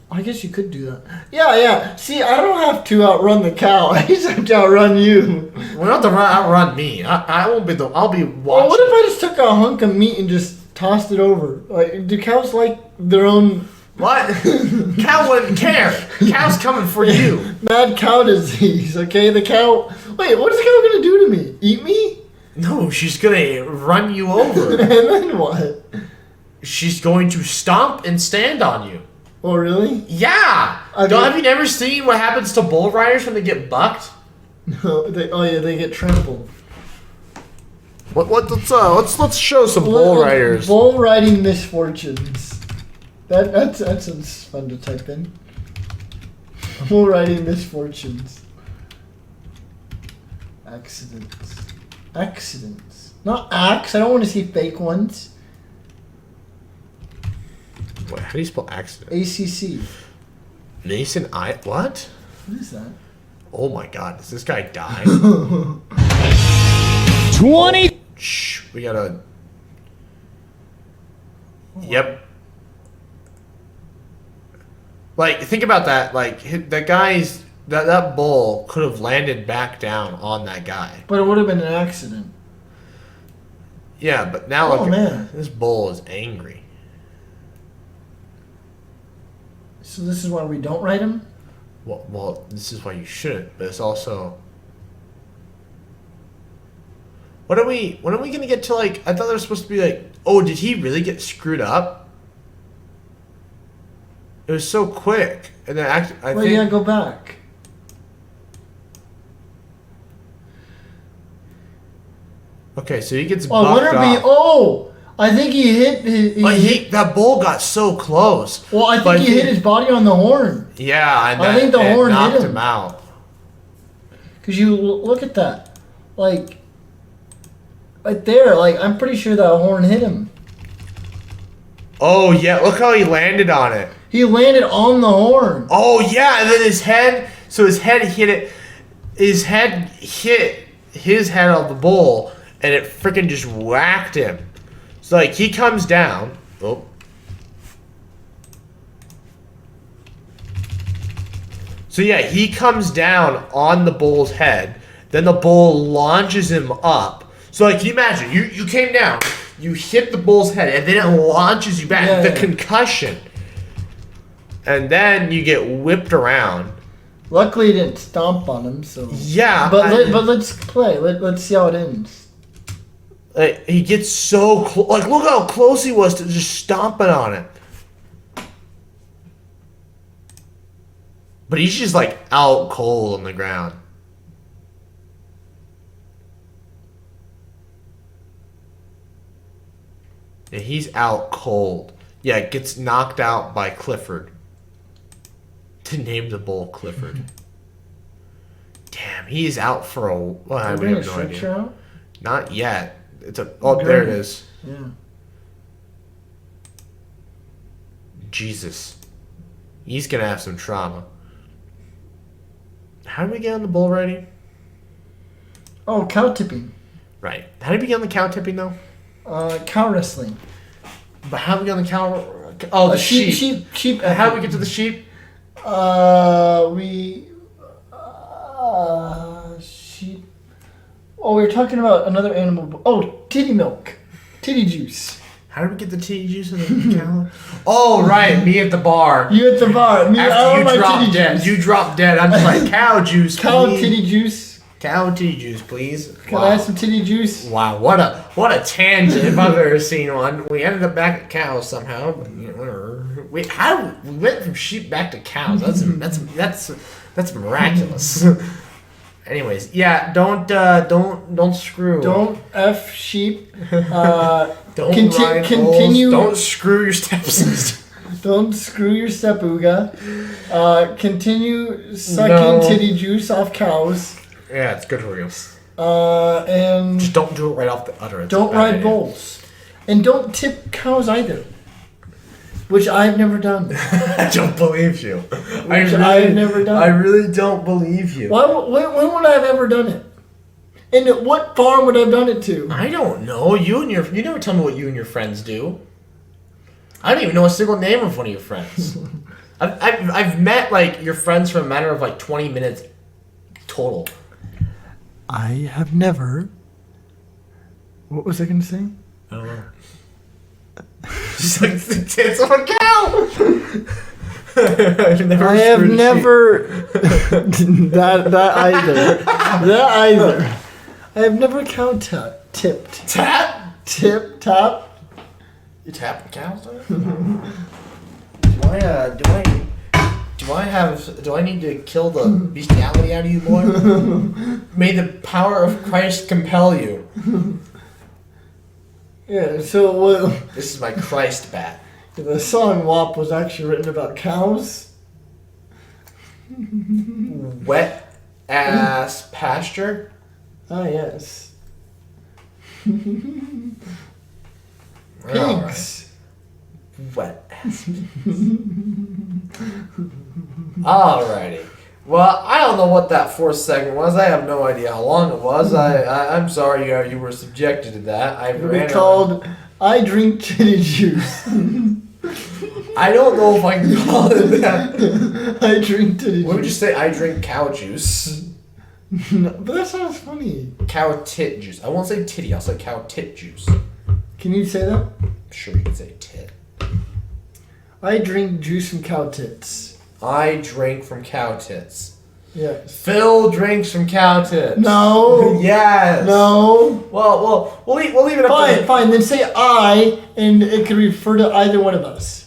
I guess you could do that. Yeah. See, I don't have to outrun the cow. I just have to outrun you. Well, you don't have to outrun me. I won't be I'll be watching. Well, what if I just took a hunk of meat and just tossed it over? Do cows like their own What? Cow wouldn't care. Cow's coming for you. Mad cow disease, okay? The cow... Wait, what is the cow gonna do to me? Eat me? No, she's gonna run you over. And then what? She's going to stomp and stand on you. Oh, really? Yeah! Have you never seen what happens to bull riders when they get bucked? No, they get trampled. Let's show some bull riders. Bull riding misfortunes. That sounds fun to type in. Bull riding misfortunes. Accidents. Not acts. I don't want to see fake ones. Wait, how do you spell accident? ACC. Mason what? What is that? Oh my god, does this guy die? 20. Shh, we gotta... Yep. Like, think about that. Like, that guy's... That bull could have landed back down on that guy. But it would have been an accident. Yeah, but now Oh, look, man. this bull is angry. So this is why we don't ride him? Well, this is why you shouldn't, but it's also... When are we gonna get to, like... I thought there was supposed to be, like... Oh, did he really get screwed up? It was so quick. And then I think... Yeah, go back. Okay, so he gets Oh, bucked off. I think he hit... That bull got so close. Well, I think he hit his body on the horn. Yeah, and I think the horn knocked hit him. him out. Because you look at that. Like... Right there, like, I'm pretty sure that horn hit him. Oh, yeah, look how he landed on it. He landed on the horn. Oh, yeah, and then his head hit it. His head hit his head on the bull, and it freaking just whacked him. So, like, he comes down. Oh. So, yeah, he comes down on the bull's head. Then the bull launches him up. So, like, can you imagine? You came down, you hit the bull's head, and then it launches you back. Yeah, the yeah. concussion. And then you get whipped around. Luckily, it didn't stomp on him, so... Yeah. But let's play. Let's see how it ends. He gets so close. Like, look how close he was to just stomping on it. But he's just, like, out cold on the ground. Yeah, he's out cold. Yeah, gets knocked out by Clifford. To name the bull Clifford. Damn, he's out for a... Well, we have no idea. Out? Not yet. There it is. Yeah. Jesus. He's gonna have some trauma. How did we get on the bull riding? Oh, cow tipping. Right. How did we get on the cow tipping, though? Cow wrestling. But how did we get on the cow... Oh, the sheep. Sheep. How did we get to the sheep? Sheep. Oh, we were talking about another animal. Oh, titty milk. Titty juice. How did we get the titty juice in the cow? Oh, right. Me at the bar. You at the bar. Me, After you dropped dead. juice. You dropped dead. I'm just like, cow juice, Cow please. titty juice. Cow titty juice, please. Can I have some titty juice? Wow, what a tangent if I've ever seen one. We ended up back at cows somehow. But, you know, we went from sheep back to cows. That's miraculous. Anyways, yeah, don't screw. Don't F sheep. Don't continue. Don't screw your stepsister. Don't screw your step-ooga. Continue sucking titty juice off cows. Yeah, it's good for you. And Just don't do it right off the udder. don't ride bulls. And don't tip cows either. Which I've never done. I don't believe you. I've never done. I really don't believe you. When would I have ever done it? And at what farm would I have done it to? I don't know. You never tell me what you and your friends do. I don't even know a single name of one of your friends. I've met like your friends for a matter of like 20 minutes total. I have never. What was I going to say? I don't know. She's like the tits of a cow. I have never that either. That either. I have never cow tipped. Tap? Tip top. You tap the cows? Do I need to kill the bestiality out of you, boy? May the power of Christ compel you. Yeah. So what? This is my Christ bat. The song WAP was actually written about cows. Wet ass pasture. Ah, yes. Alright. Pigs. Wet ass. Alrighty. Well, I don't know what that fourth segment was. I have no idea how long it was. I'm sorry you were subjected to that. It would be called I Drink Titty Juice. I don't know if I can call it that. I drink titty juice. What would you say? I drink cow juice. No, but that sounds funny. Cow tit juice. I won't say titty. I'll say cow tit juice. Can you say that? Sure, you can say tit. I drink juice from cow tits. I drink from cow tits. Yes. Phil drinks from cow tits. No. Yes. No. Well, we'll leave it up. Fine, fine. Then say I, and it could refer to either one of us.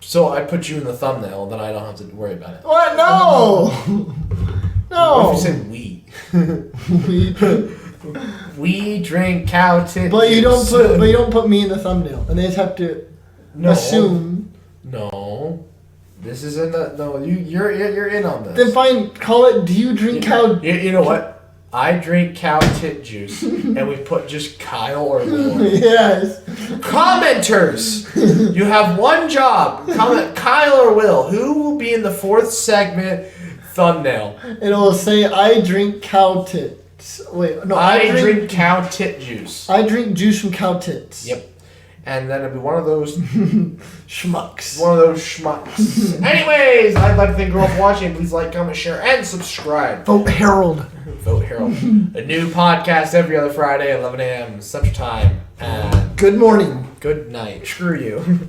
So I put you in the thumbnail, then I don't have to worry about it. What? No. No. What if you say we? We drink cow tit. But you juice. don't put me in the thumbnail, and they just have to assume. No. This is in the no. You're in on this. Then fine. Call it. Do you drink cow? You know what? I drink cow tit juice, and we put just Kyle or Will. Yes. Commenters, you have one job. Comment Kyle or Will. Who will be in the fourth segment thumbnail? It will say I drink cow tits. Wait, no. I drink cow tit juice. I drink juice from cow tits. Yep. And then it'll be one of those schmucks. One of those schmucks. Anyways, I'd like to thank you all for watching. Please like, comment, share, and subscribe. Vote Harold. Vote Harold. A new podcast every other Friday at 11 a.m. Central Time. And good morning. Good night. Screw you.